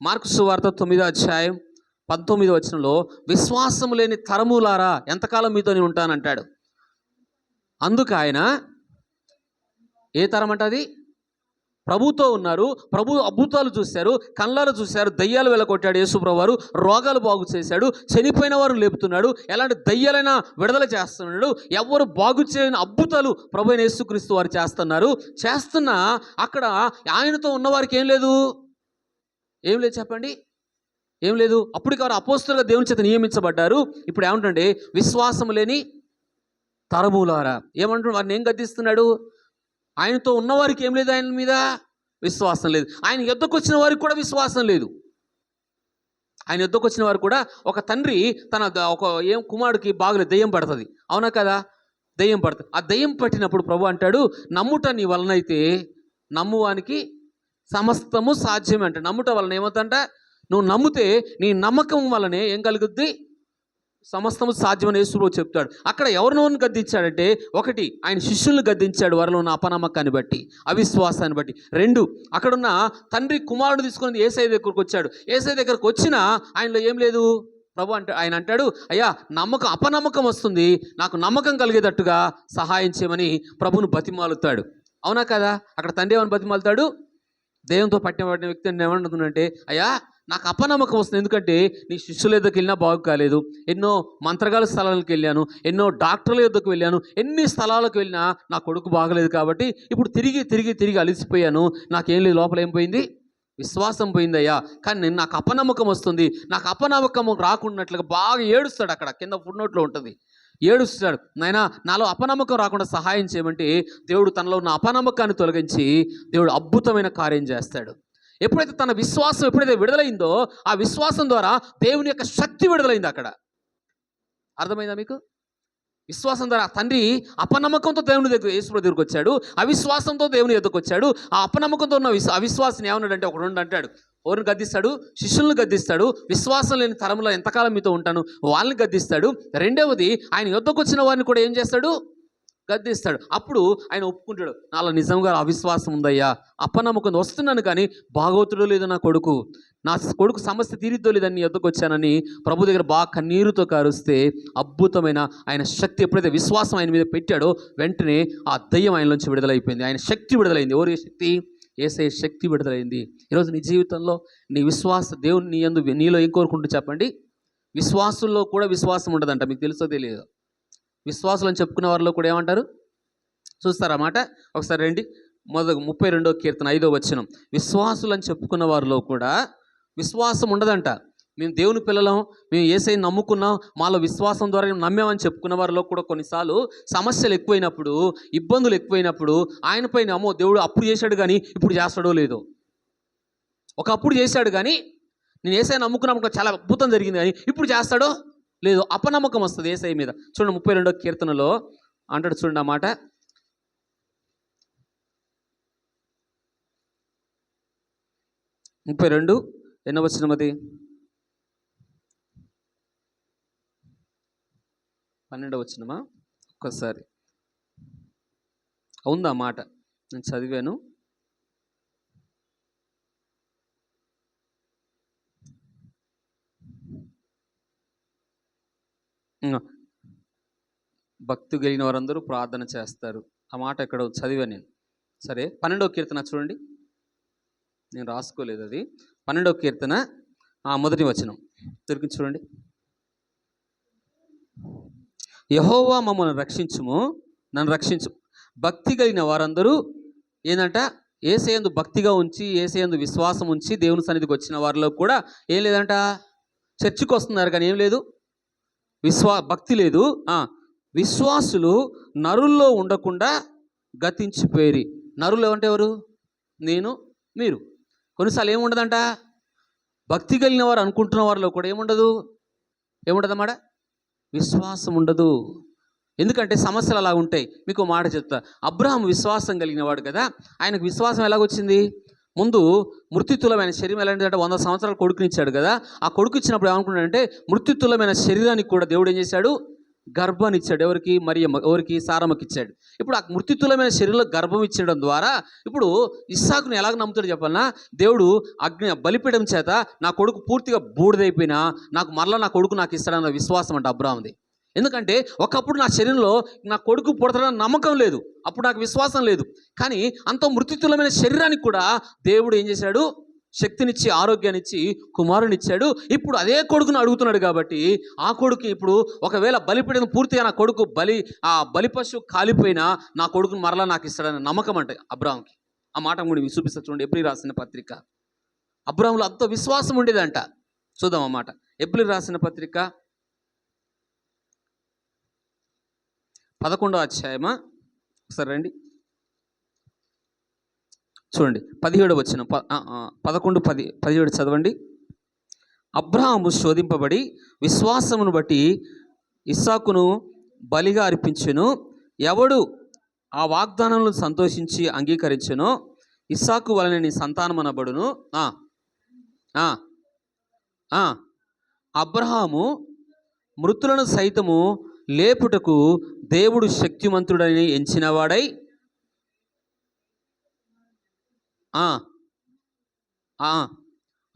మార్కు సువార్త 9:19 విశ్వాసం లేని తరములారా ఎంతకాలం మీతో నేను ఉంటానంటాడు. అందుకు ఆయన ఏ తరం అంట? అది ప్రభుతో ఉన్నారు. ప్రభు అద్భుతాలు చూశారు, కళ్ళారు చూశారు, దయ్యాలు వెళ్ళగొట్టాడు యేసుప్రభు వారు, రోగాలు బాగు చేశాడు, చనిపోయిన వారు లేపుతున్నాడు, ఎలాంటి దయ్యాలైనా విడుదల చేస్తున్నాడు. ఎవరు బాగు చేయని అద్భుతాలు ప్రభు అయిన యేసుక్రీస్తు వారు చేస్తున్నా అక్కడ ఆయనతో ఉన్నవారికి ఏం లేదు చెప్పండి, ఏం లేదు. అప్పటికి వారు అపోస్తలుగా దేవుని చేత నియమించబడ్డారు. ఇప్పుడు ఏమంటుండే విశ్వాసం లేని తరములారా ఏమంటున్నాడు? వారిని ఏం గద్దిస్తున్నాడు? ఆయనతో ఉన్నవారికి ఏం లేదు, ఆయన మీద విశ్వాసం లేదు. ఆయన యుద్ధకు వచ్చిన వారికి కూడా విశ్వాసం లేదు. ఆయన యుద్ధకు వచ్చిన వారు కూడా ఒక తండ్రి తన కుమారుడికి బాగులేదు, దెయ్యం పడుతుంది, అవునా కదా? దెయ్యం పడుతుంది. ఆ దెయ్యం పట్టినప్పుడు ప్రభు అంటాడు నమ్ముట నీ వలనైతే నమ్మువానికి సమస్తము సాధ్యమే అంట. నమ్ముట వలన ఏమవుతుందంట? నువ్వు నమ్మితే నీ నమ్మకం వలనే ఏం కలుగుద్ది? సమస్తము సాధ్యమని యేసుప్రభు చెప్తాడు. అక్కడ ఎవరినో గద్దించాడంటే, ఒకటి ఆయన శిష్యులను గద్దించాడు వారిలో ఉన్న అపనమ్మకాన్ని బట్టి, అవిశ్వాసాన్ని బట్టి. 2 అక్కడున్న తండ్రి కుమారుడు తీసుకొని యేసయ్య దగ్గరకు వచ్చాడు. యేసయ్య దగ్గరకు వచ్చినా ఆయనలో ఏం లేదు. ప్రభు ఆయన అంటాడు అయ్యా అపనమ్మకం వస్తుంది, నాకు నమ్మకం కలిగేటట్టుగా సహాయం చేయమని ప్రభువును బతిమాలుతాడు. అవునా కదా? అక్కడ తండ్రి ఏమని బతిమాలుతాడు? దెయ్యంతో పట్టిన వ్యక్తి ఏమంటుందంటే అయ్యా నాకు అపనమ్మకం వస్తుంది, ఎందుకంటే నీ శిష్యుల యొద్దకు వెళ్ళినా బాగు కాలేదు, ఎన్నో మంత్రగాల స్థలాలకు వెళ్ళాను, ఎన్నో డాక్టర్ల యొద్దకు వెళ్ళాను, ఎన్ని స్థలాలకు వెళ్ళినా నా కొడుకు బాగలేదు, కాబట్టి ఇప్పుడు తిరిగి అలసిపోయాను, నాకేం లేదు, లోపల ఏం పోయింది? విశ్వాసం పోయిందయ్యా. కానీ నాకు అపనమ్మకం వస్తుంది. నాకు అపనమ్మకం రాకున్నట్లుగా బాగా ఏడుస్తాడు. అక్కడ కింద ఫుడ్ నోట్లో ఉంటుంది, ఏడుస్తాడు. నాయనా నాలో అపనమ్మకం రాకుండా సహాయం చేయమంటే దేవుడు తనలో ఉన్న అపనమ్మకాన్ని తొలగించి దేవుడు అద్భుతమైన కార్యం చేస్తాడు. ఎప్పుడైతే తన విశ్వాసం ఎప్పుడైతే విడుదలైందో ఆ విశ్వాసం ద్వారా దేవుని యొక్క శక్తి విడుదలైంది అక్కడ. అర్థమైందా మీకు? విశ్వాసం ద్వారా తండ్రి అపనమ్మకంతో దేవుని దగ్గర యేసు దగ్గరకు వచ్చాడు, అవిశ్వాసంతో దేవుని ఎదురుకు వచ్చాడు. ఆ అపనమ్మకంతో ఉన్న అవిశ్వాసం ఏమన్నాడంటే ఒకడు అంటాడు, ఎవరిని గద్దిస్తాడు? శిష్యులను గద్దిస్తాడు. విశ్వాసం లేని తరంలో ఎంతకాలం మీతో ఉంటాను వాళ్ళని గద్దిస్తాడు. రెండవది ఆయన యొద్దకు వచ్చిన వారిని కూడా ఏం చేస్తాడు? గద్దిస్తాడు. అప్పుడు ఆయన ఒప్పుకుంటాడు, నాలో నిజంగా అవిశ్వాసం ఉందయ్యా, అపనమ్మకం వస్తున్నాను కానీ బాగోతుడో లేదో నా కొడుకు సమస్య తీరిద్దో లేదని నీ యొద్దకు వచ్చానని ప్రభు దగ్గర బాగా కన్నీరుతో కారుస్తే అద్భుతమైన ఆయన శక్తి ఎప్పుడైతే విశ్వాసం ఆయన మీద పెట్టాడో వెంటనే ఆ దయ్యం ఆయనలోంచి విడుదలైపోయింది. ఆయన శక్తి విడుదలైంది. ఎవరి శక్తి? యేసయ్య శక్తి విడుదలైంది. ఈరోజు నీ జీవితంలో నీ విశ్వాస దేవుని నీ యందు నీలో ఏం కోరుకుంటూ చెప్పండి? విశ్వాసుల్లో కూడా విశ్వాసం ఉండదంట. మీకు తెలుసో తెలియదు? విశ్వాసులు అని చెప్పుకున్న వారిలో కూడా ఏమంటారు చూస్తారా మాట? ఒకసారి రండి, 32వ కీర్తన 5వ వచనం. విశ్వాసులు అని చెప్పుకున్న వారిలో కూడా విశ్వాసం ఉండదంట. మేము దేవుని పిల్లలం, మేము యేసయ్యని నమ్ముకున్నాం, మాలో విశ్వాసం ద్వారా నమ్మామని చెప్పుకున్న వారిలో కూడా కొన్నిసార్లు సమస్యలు ఎక్కువైనప్పుడు, ఇబ్బందులు ఎక్కువైనప్పుడు ఆయన పైన అమ్మో దేవుడు అప్పుడు చేశాడు కానీ ఇప్పుడు చేస్తాడో లేదో, ఒకప్పుడు చేశాడు కానీ నేను యేసయ్యని నమ్ముకున్నప్పుడు చాలా అద్భుతం జరిగింది కానీ ఇప్పుడు చేస్తాడో లేదు, అపనమ్మకం వస్తుంది యేసయ్య మీద. చూడండి 32వ కీర్తనలో అంటాడు, చూడండి ఆ మాట. 32 ఎన్నో వచనం అది? 12వ వచనమా? ఒక్కసారి ఉందా మాట? నేను చదివాను. భక్తి కలిగిన వారందరూ ప్రార్థన చేస్తారు. ఆ మాట ఎక్కడ చదివాను నేను. సరే, 12వ కీర్తన చూడండి, నేను రాసుకోలేదు అది. 12వ కీర్తన మొదటి వచనం దొరికి చూడండి. యెహోవా మమ్మల్ని రక్షించుము, నన్ను రక్షించు. భక్తి కలిగిన వారందరూ ఏంటంట? యేసయ్యందు భక్తిగా ఉంచి, యేసయ్యందు విశ్వాసం ఉంచి దేవుని సన్నిధికి వచ్చిన వారిలో కూడా ఏం లేదంట? చర్చికి వస్తున్నారు కానీ ఏం లేదు, భక్తి లేదు. విశ్వాసులు నరుల్లో ఉండకుండా గతించిపోయి. నరులు ఏమంటే ఎవరు? నేను, మీరు. కొన్నిసార్లు ఏముండదంట? భక్తి కలిగిన వారు అనుకుంటున్న వారిలో కూడా ఏముండదన్నమాట? విశ్వాసం ఉండదు. ఎందుకంటే సమస్యలు అలా ఉంటాయి. మీకు మాట చెప్తా. అబ్రహాము విశ్వాసం కలిగిన వాడు కదా, ఆయనకు విశ్వాసం ఎలాగొచ్చింది? ముందు మృత్యుతులమైన శరీరం ఎలాంటిదంటే 100 సంవత్సరాలు కొడుకునిచ్చాడు కదా. ఆ కొడుకు ఇచ్చినప్పుడు ఏమనుకున్నాడంటే మృత్యుతులమైన శరీరానికి కూడా దేవుడు ఏం చేశాడు? గర్భాన్ని ఇచ్చాడు. ఎవరికి? మరియమ్మ. ఎవరికి? సారమ్మకి ఇచ్చాడు. ఇప్పుడు ఆ మృత్యుతులమైన శరీరంలో గర్భం ఇచ్చడం ద్వారా ఇప్పుడు ఇస్సాకును ఎలాగ నమ్ముతాడు చెప్పాలన్నా? దేవుడు బలిపీఠం చేత నా కొడుకు పూర్తిగా బూడిదైపోయినా నాకు మరలా నా కొడుకు నాకు ఇస్తాడన్న విశ్వాసం అంట అబ్రాహాముది. ఎందుకంటే ఒకప్పుడు నా శరీరంలో నా కొడుకు పుడతాడన్న నమ్మకం లేదు, అప్పుడు నాకు విశ్వాసం లేదు. కానీ అంత మృత్యుతులమైన శరీరానికి కూడా దేవుడు ఏం చేశాడు? శక్తినిచ్చి, ఆరోగ్యాన్ని ఇచ్చి, కుమారునిచ్చాడు. ఇప్పుడు అదే కొడుకును అడుగుతున్నాడు కాబట్టి ఆ కొడుకు ఇప్పుడు ఒకవేళ బలిపీఠం పూర్తిగా నా కొడుకు బలి పశువు కాలిపోయినా నా కొడుకును మరలా నాకు ఇస్తాడని నమ్మకం అంటే అబ్రాహాంకి. ఆ మాట కూడా మీకు చూపిస్తా చూడండి. ఎబ్రీ రాసిన పత్రిక. అబ్రాహాంలో అంత విశ్వాసం ఉండేదంట. చూద్దాం ఆ మాట. ఎబ్రీ రాసిన పత్రిక 11వ అధ్యాయమా? ఒకసారి రండి చూడండి. 17వ వచనం 11:17 చదవండి. అబ్రాహాము శోధింపబడి విశ్వాసమును బట్టి ఇస్సాకును బలిగా అర్పించెను. ఎవడు ఆ వాగ్దానములను సంతోషించి అంగీకరించెనో ఇస్సాకు వలన నీ సంతానమనబడును. అబ్రాహాము మృతులను సైతము లేపుటకు దేవుడు శక్తిమంతుడని ఎంచినవాడై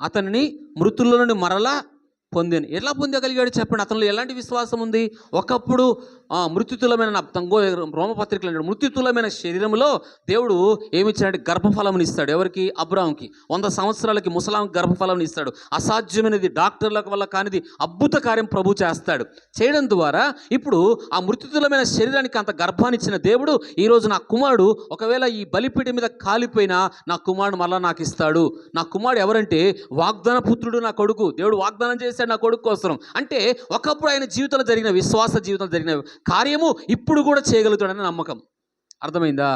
అతనిని మృతుల్లో నుండి మరలా పొందాను. ఎలా పొందగలిగాడు చెప్పండి? అతనిలో ఎలాంటి విశ్వాసం ఉంది? ఒకప్పుడు మృత్యుతులమైన రోమపత్రికలు అంటాడు, మృత్యుతులమైన శరీరంలో దేవుడు ఏమిచ్చాడంటే గర్భఫలం ఇస్తాడు. ఎవరికి? అబ్రాహాంకి. 100 సంవత్సరాలకి ముసలాంకి గర్భఫలం ఇస్తాడు. అసాధ్యమైనది, డాక్టర్ల వల్ల కానిది అద్భుత కార్యం ప్రభు చేస్తాడు. చేయడం ద్వారా ఇప్పుడు ఆ మృత్యుతులమైన శరీరానికి అంత గర్భాన్ని ఇచ్చిన దేవుడు ఈరోజు నా కుమారుడు ఒకవేళ ఈ బలిపీఠం మీద కాలిపోయినా నా కుమారుడు మళ్ళా నాకు ఇస్తాడు. నా కుమారుడు ఎవరంటే వాగ్దాన పుత్రుడు, నా కొడుకు. దేవుడు వాగ్దానం చేశాడు నా కొడుకు కోసం. అంటే ఒకప్పుడు ఆయన జీవితంలో జరిగిన విశ్వాస జీవితంలో జరిగిన కార్యము ఇప్పుడు కూడా చేయగలుగుతాడని నమ్మకం. అర్థమైందా?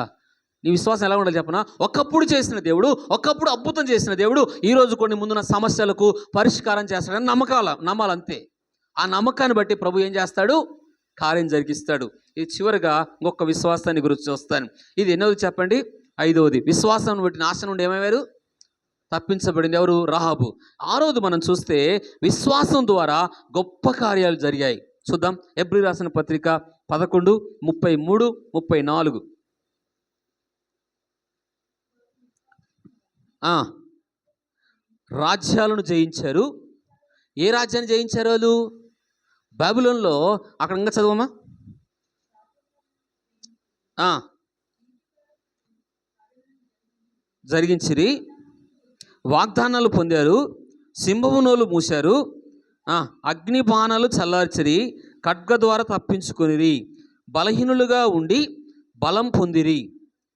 నీ విశ్వాసం ఎలా ఉండాలి చెప్పనా? ఒకప్పుడు చేసిన దేవుడు, ఒకప్పుడు అద్భుతం చేసిన దేవుడు ఈరోజు కొన్ని ముందున్న సమస్యలకు పరిష్కారం చేస్తాడని నమ్మాలంతే. ఆ నమ్మకాన్ని బట్టి ప్రభు ఏం చేస్తాడు? కార్యం జరిగిస్తాడు. ఇది చివరిగా ఇంకొక విశ్వాసాన్ని గురించి చూస్తాను. ఇది ఎన్నోది చెప్పండి? 5వది. విశ్వాసం బట్టి నాశనం నుండి ఏమయ్యారు? తప్పించబడింది ఎవరు? రాహాబు. 6వది మనం చూస్తే విశ్వాసం ద్వారా గొప్ప కార్యాలు జరిగాయి. చూద్దాం. హెబ్రీ రాసిన పత్రిక 11:33-34. రాజ్యాలను జయించారు. ఏ రాజ్యాన్ని జయించారు వాళ్ళు? బబులోనులో. అక్కడ ఇంకా చదవమా. జరిగించిరి, వాగ్దానాలు పొందారు, సింహము నోలు మూశారు, అగ్ని బాణాలు చల్లార్చిరి, ఖడ్గ ద్వారా తప్పించుకొనిరి, బలహీనులుగా ఉండి బలం పొందిరి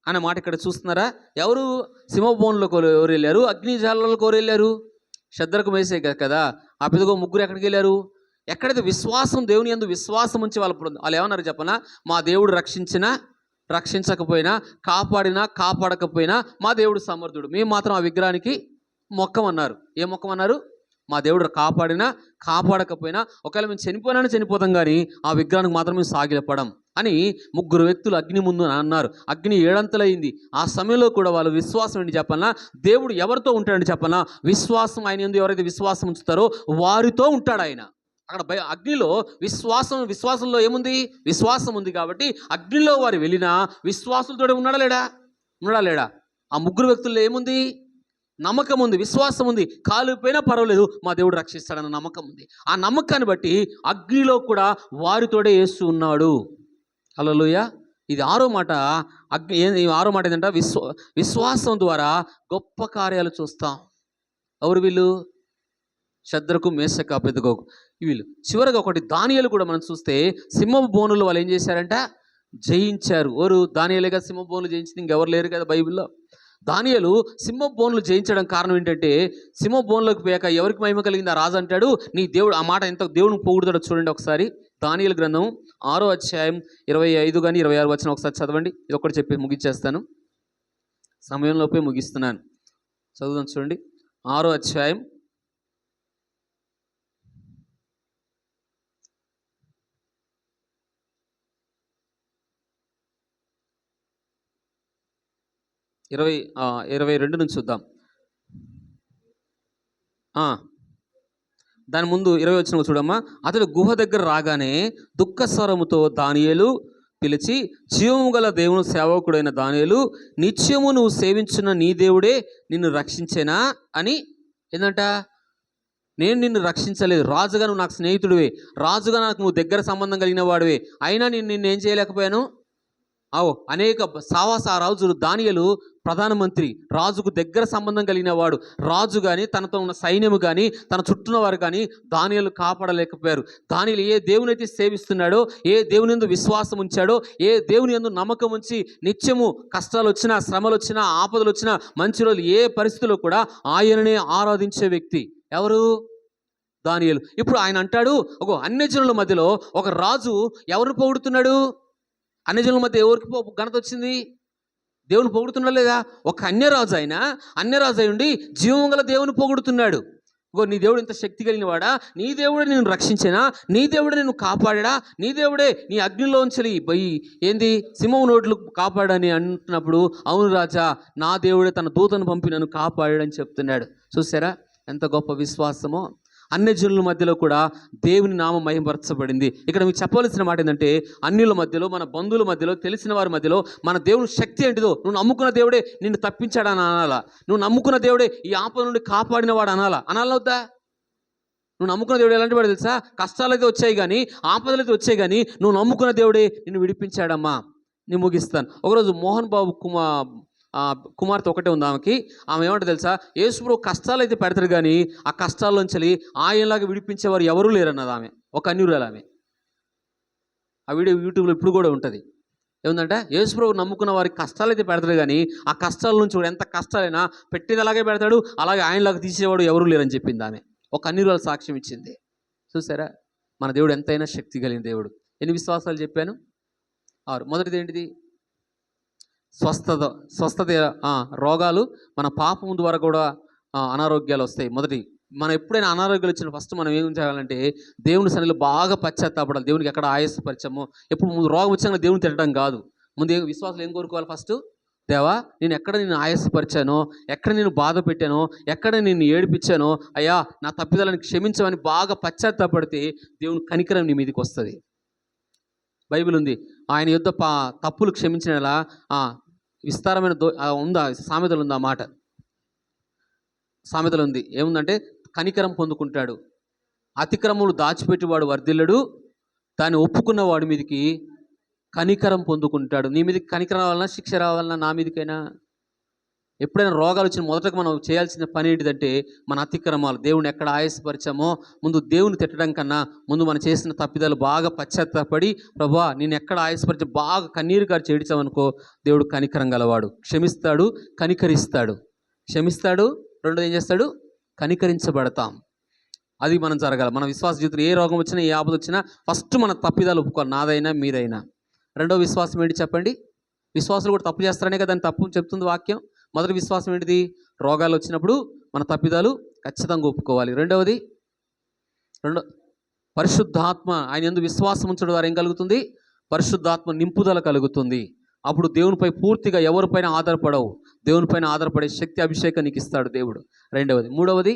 అనే మాట ఇక్కడ చూస్తున్నారా? ఎవరు? సింహబోన్లకు ఎవరు వెళ్ళారు? అగ్ని జ్వాలలకు ఎవరు వెళ్ళారు? శద్రకు మేసే కదా. ఆ పెద్దగో ముగ్గురు ఎక్కడికి వెళ్ళారు? ఎక్కడైతే విశ్వాసం, దేవుని యందు విశ్వాసం ఉంచి వాళ్ళు ఏమన్నారు చెప్పనా? మా దేవుడు రక్షించకపోయినా, కాపాడకపోయినా మా దేవుడు సమర్థుడు, మేము మాత్రం ఆ విగ్రహానికి మొక్కమన్నారు. ఏ మొక్కమన్నారు? మా దేవుడు కాపాడకపోయినా, ఒకవేళ మేము చనిపోతాం కానీ ఆ విగ్రహానికి మాత్రం మేము సాగిలపడం అని ముగ్గురు వ్యక్తులు అగ్ని ముందు అన్నారు. అగ్ని 7 అంతలైంది. ఆ సమయంలో కూడా వాళ్ళు విశ్వాసం ఏంటి చెప్పనా? దేవుడు ఎవరితో ఉంటాడని చెప్పనా? విశ్వాసం, ఆయన యందు ఎవరైతే విశ్వాసం ఉంచుతారో వారితో ఉంటాడు ఆయన. అక్కడ అగ్నిలో విశ్వాసంలో ఏముంది? విశ్వాసం ఉంది. కాబట్టి అగ్నిలో వారు వెళ్ళినా విశ్వాసులతో ఉన్నాడా లేడా? ఆ ముగ్గురు వ్యక్తుల్లో ఏముంది? నమ్మకం ఉంది, విశ్వాసం ఉంది. కాలిపోయినా పర్వాలేదు, మా దేవుడు రక్షిస్తాడన్న నమ్మకం ఉంది. ఆ నమ్మకాన్ని బట్టి అగ్నిలో కూడా వారితోడే యేసు ఉన్నాడు. హల్లెలూయా. ఇది 6వ మాట. 6వ మాట ఏంటంటే విశ్వాసం ద్వారా గొప్ప కార్యాలు చూస్తాం. ఎవరు వీళ్ళు? శద్రకు, మేషకు, అబేద్నెగోకు వీళ్ళు. చివరిగా ఒకటి దానియేలు కూడా మనం చూస్తే సింహపు బోనులు వాళ్ళు ఏం చేశారంట? జయించారు. ఎవరు? దానియేలేగా సింహపు బోనులు జయించింది, ఇంకెవరు లేరు కదా బైబిల్లో. దానియేలు సింహపు బోనులు జయించడం కారణం ఏంటంటే, సింహపు బోనులకు పోయాక ఎవరికి మహిమ కలిగింది? ఆ రాజు అంటాడు, నీ దేవుడు. ఆ మాట ఎంత దేవుడిని పొగుడుతాడో చూడండి ఒకసారి. దానియేలు గ్రంథం 6వ అధ్యాయం 25 కానీ 26 వచనం ఒకసారి చదవండి. ఇది ఒకటి చెప్పి ముగించేస్తాను, సమయంలోపే ముగిస్తున్నాను. చదువుదాం చూడండి. 6వ అధ్యాయం 22 నుంచి చూద్దాం. దాని ముందు 20 వచనం చూడమ్మా. అతడు గుహ దగ్గర రాగానే దుఃఖ స్వరముతో దానియేలు పిలిచి, జీవము గల దేవుని సేవకుడైన దానియేలు, నిత్యము నువ్వు సేవించిన నీ దేవుడే నిన్ను రక్షించేనా అని. ఏంటంట? నేను నిన్ను రక్షించలేదు, రాజుగా నువ్వు నాకు స్నేహితుడివే, రాజుగా నాకు నువ్వు దగ్గర సంబంధం కలిగిన వాడివే, అయినా నిన్ను ఏం చేయలేకపోయాను? అనేక రాజులు, దానియేలు ప్రధానమంత్రి, రాజుకు దగ్గర సంబంధం కలిగిన వాడు. రాజు కానీ, తనతో ఉన్న సైన్యము కానీ, తన చుట్టూన వారు కానీ దానియేలు కాపాడలేకపోయారు. దానియేలు ఏ దేవుని అయితే సేవిస్తున్నాడో, ఏ దేవుని యందు విశ్వాసం ఉంచాడో, ఏ దేవుని యందు నమ్మకం ఉంచి నిత్యము కష్టాలు వచ్చినా, శ్రమలు వచ్చినా, ఆపదలు వచ్చినా, మంచి రోజులు, ఏ పరిస్థితుల్లో కూడా ఆయననే ఆరాధించే వ్యక్తి ఎవరు? దానియేలు. ఇప్పుడు ఆయన అంటాడు, అన్యజనుల మధ్యలో ఒక రాజు ఎవరిని పొగుడుతున్నాడు? అన్యజనుల మధ్య ఎవరికి ఘనత వచ్చింది? దేవుని పొగుడుతున్నా లేదా? ఒక అన్యరాజు అయి ఉండి జీవం గల దేవుని పొగుడుతున్నాడు. నీ దేవుడు ఇంత శక్తి కలిగిన వాడా? నీ దేవుడే నేను రక్షించేనా? నీ దేవుడే నేను కాపాడా? నీ దేవుడే నీ అగ్నిలోంచి ఏంది సింహం నోట్లు కాపాడని అంటున్నప్పుడు, అవును రాజా, నా దేవుడే తన దూతను పంపి నన్ను కాపాడాడని చెప్తున్నాడు. చూసారా ఎంత గొప్ప విశ్వాసమో! అన్యజనుల మధ్యలో కూడా దేవుని నామం మహిమపరచబడింది. ఇక్కడ మీకు చెప్పవలసిన మాట ఏంటంటే, అన్యుల మధ్యలో, మన బంధువుల మధ్యలో, తెలిసిన వారి మధ్యలో మన దేవుని శక్తి ఏంటిదో, నువ్వు నమ్ముకున్న దేవుడే నిన్ను తప్పించాడని అనాలా? నువ్వు నమ్ముకున్న దేవుడే ఈ ఆపద నుండి కాపాడినవాడు అనాలవుతా? నువ్వు నమ్ముకున్న దేవుడు ఎలాంటి వాడు తెలుసా? కష్టాలు అయితే వచ్చాయి కానీ, ఆపదలు అయితే వచ్చాయి కానీ, నువ్వు నమ్ముకున్న దేవుడే నిన్ను విడిపించాడమ్మా. నేను ముగిస్తాను. ఒకరోజు మోహన్ బాబు కుమార్తె ఒకటే ఉంది ఆమెకి. ఆమె ఏమంటే తెలుసా? యేసుప్రభు కష్టాలు అయితే పెడతాడు కానీ ఆ కష్టాల్లోంచి ఆయనలాగా విడిపించేవారు ఎవరూ లేరన్నది ఆమె. ఒక అన్యురాలు ఆమె. ఆ వీడియో యూట్యూబ్లో ఇప్పుడు కూడా ఉంటుంది. ఏముందంటే, యేసుప్రభు నమ్ముకున్న వారికి కష్టాలు అయితే పెడతాడు కానీ ఆ కష్టాల నుంచి కూడా ఎంత కష్టాలైనా పెట్టేది అలాగే పెడతాడు, అలాగే ఆయనలాగా తీసేవాడు ఎవరూ లేరని చెప్పింది ఆమె. ఒక అన్యురాలు సాక్ష్యం ఇచ్చింది. చూసారా మన దేవుడు ఎంతైనా శక్తి కలిగిన దేవుడు. ఎన్ని విశ్వాసాలు చెప్పాను? 6. మొదటిది ఏంటిది? స్వస్థత స్వస్థత రోగాలు మన పాపం ద్వారా కూడా అనారోగ్యాలు వస్తాయి. మొదటి మనం ఎప్పుడైనా అనారోగ్యాలు వచ్చిన ఫస్ట్ మనం ఏం చేయాలంటే దేవుని సన్నిధిలో బాగా పశ్చాత్తాపడాలి. దేవునికి ఎక్కడ ఆయాసపరిచామో, ఎప్పుడు ముందు రోగం వచ్చాక దేవుని తిట్టడం కాదు. ముందు విశ్వాసాలు ఏం కోరుకోవాలి? ఫస్ట్ దేవా, నేను ఎక్కడ నేను ఆయాసపరిచానో, ఎక్కడ నేను బాధ పెట్టానో, ఎక్కడ నేను ఏడిపించానో, అయ్యా నా తప్పిదాలను క్షమించమని బాగా పశ్చాత్తాపడితే దేవుని కనికరం నీ మీదకి వస్తుంది. బైబిల్ ఉంది, ఆయన యుద్ధ తప్పులు క్షమించినలా విస్తారమైన ఉందా? సామెతలు ఉంది ఆ మాట. సామెతలు ఉంది, ఏముందంటే కనికరం పొందుకుంటాడు. అతిక్రమములు దాచిపెట్టేవాడు వర్ధిల్లడు, దాన్ని ఒప్పుకున్న వాడి మీదకి కనికరం పొందుకుంటాడు. నీ మీదకి కనికరం రావాలన్నా, శిక్ష రావాలన్నా, నా మీదకైనా ఎప్పుడైనా రోగాలు వచ్చిన మొదటగా మనం చేయాల్సిన పని ఏంటిదంటే మన అతిక్రమాలు, దేవుని ఎక్కడ ఆయాసపరిచామో ముందు దేవుని తిట్టడం కన్నా ముందు మనం చేసిన తప్పిదాలు బాగా పశ్చాత్తాపడి, ప్రభువా నేను ఎక్కడ ఆయాసపరిచా బాగా కన్నీరు గారు చేడిచామనుకో, దేవుడు కనికరం గలవాడు, క్షమిస్తాడు, కనికరిస్తాడు. క్షమిస్తాడు, రెండోది ఏం చేస్తాడు? కనికరించబడతాం. అది మనం జరగాలి. మన విశ్వాస జీవితంలో ఏ రోగం వచ్చినా, ఏ ఆపద వచ్చినా ఫస్ట్ మన తప్పిదాలు ఒప్పుకోవాలి, నాదైనా మీదైనా. రెండో విశ్వాసం ఏంటి చెప్పండి? విశ్వాసులు కూడా తప్పు చేస్తారనే కదా దాన్ని తప్పు చెప్తుంది వాక్యం. మొదటి విశ్వాసం ఏంటిది? రోగాలు వచ్చినప్పుడు మన తప్పిదాలు ఖచ్చితంగా ఒప్పుకోవాలి. రెండో పరిశుద్ధాత్మ, ఆయన యందు విశ్వాసం ఉంచడం ద్వారా ఏం కలుగుతుంది? పరిశుద్ధాత్మ నింపుదల కలుగుతుంది. అప్పుడు దేవునిపై పూర్తిగా ఎవరిపైన ఆధారపడవు, దేవునిపైన ఆధారపడే శక్తి, అభిషేకం నీకు ఇస్తాడు దేవుడు. రెండవది. మూడవది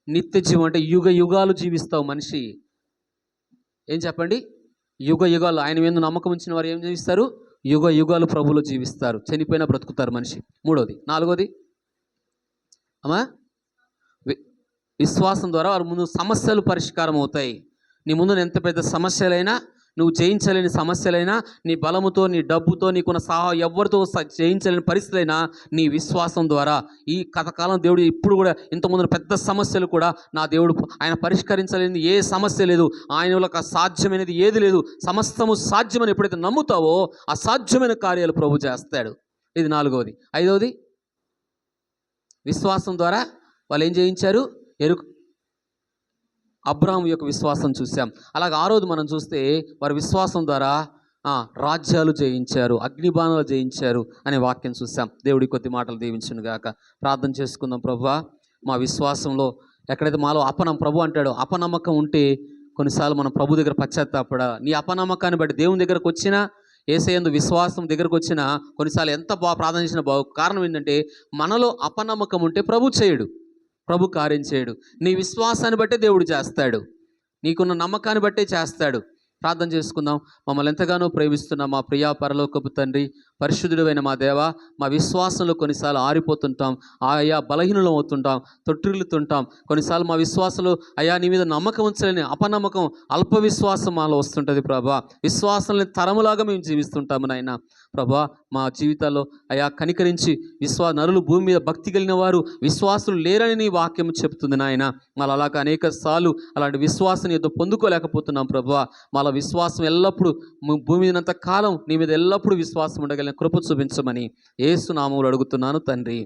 నిత్య జీవం, అంటే యుగ యుగాలు జీవిస్తావు మనిషి. ఏం చెప్పండి? యుగ యుగాలు ఆయన మీద నమ్మకం ఉంచిన వారు ఏం జీవిస్తారు? యుగ యుగాలు ప్రభువులో జీవిస్తారు, చనిపోయినా బ్రతుకుతారు మనిషి. మూడవది. నాలుగోది విశ్వాసం ద్వారా వారి ముందు సమస్యలు పరిష్కారం అవుతాయి. నీ ముందు ఎంత పెద్ద సమస్యలైనా, నువ్వు జయించలేని సమస్యలైనా, నీ బలముతో, నీ డబ్బుతో, నీకున్న ఎవరితో జయించలేని పరిస్థితులైనా నీ విశ్వాసం ద్వారా ఈ కథకాలం దేవుడు ఇప్పుడు కూడా ఇంతకుముందు పెద్ద సమస్యలు కూడా నా దేవుడు ఆయన పరిష్కరించలేని ఏ సమస్య లేదు, ఆయనకు సాధ్యమైనది ఏది లేదు. సమస్తము సాధ్యమని ఎప్పుడైతే నమ్ముతావో అసాధ్యమైన కార్యాలు ప్రభు చేస్తాడు. ఇది నాలుగవది. ఐదవది, విశ్వాసం ద్వారా వాళ్ళు ఏం జయించారు? అబ్రహాము యొక్క విశ్వాసం చూసాం. అలాగే ఆ రోజు మనం చూస్తే వారి విశ్వాసం ద్వారా రాజ్యాలు జయించారు, అగ్నిబాణాలు జయించారు అనే వాక్యం చూసాం. దేవుడి కొద్ది మాటలు దీవించును గాక. ప్రార్థన చేసుకుందాం. ప్రభువా, మా విశ్వాసంలో ఎక్కడైతే మాలో ప్రభు అంటాడు అపనమ్మకం ఉంటే కొన్నిసార్లు మనం ప్రభు దగ్గర పశ్చాత్తాపడ, నీ అపనమ్మకాన్ని బట్టి దేవుని దగ్గరకు వచ్చినా, యేసయ్యందు విశ్వాసం దగ్గరకు వచ్చినా కొన్నిసార్లు ఎంత ప్రార్థన చేసినా కారణం ఏంటంటే మనలో అపనమ్మకం ఉంటే ప్రభు చేయడు, ప్రభు కార్యం చేయడు. నీ విశ్వాసాన్ని బట్టే దేవుడు చేస్తాడు, నీకున్న నమ్మకాన్ని బట్టే చేస్తాడు. ప్రార్థన చేసుకుందాం. మమ్మల్ని ఎంతగానో ప్రేమిస్తున్న మా ప్రియా పరలోకపు తండ్రి, పరిశుద్ధుడైన మా దేవ, మా విశ్వాసంలో కొన్నిసార్లు ఆరిపోతుంటాం, ఆయా బలహీనలు అవుతుంటాం, తొట్టిల్లుతుంటాం. కొన్నిసార్లు మా విశ్వాసంలో అయ్యా నీ మీద నమ్మకం ఉంచలేని అపనమ్మకం, అల్ప విశ్వాసం మాలో వస్తుంటుంది ప్రభా. విశ్వాసంలో తరములాగా మేము జీవిస్తుంటాము నాయన. ప్రభా, మా జీవితాల్లో అయా కనికరించి నరులు భూమి మీద భక్తి కలిగిన వారు విశ్వాసులు లేరని నీ వాక్యం చెప్తుంది నాయన. మళ్ళీ అలాగ అనేక సార్లు అలాంటి విశ్వాసం ఏదో పొందుకోలేకపోతున్నాం ప్రభా. మళ్ళీ విశ్వాసం ఎల్లప్పుడూ భూమి మీదంత కాలం నీ మీద ఎల్లప్పుడూ విశ్వాసం ఉండగలిగిన కృప చూపించమని యేసు నామములో అడుగుతున్నాను తండ్రి.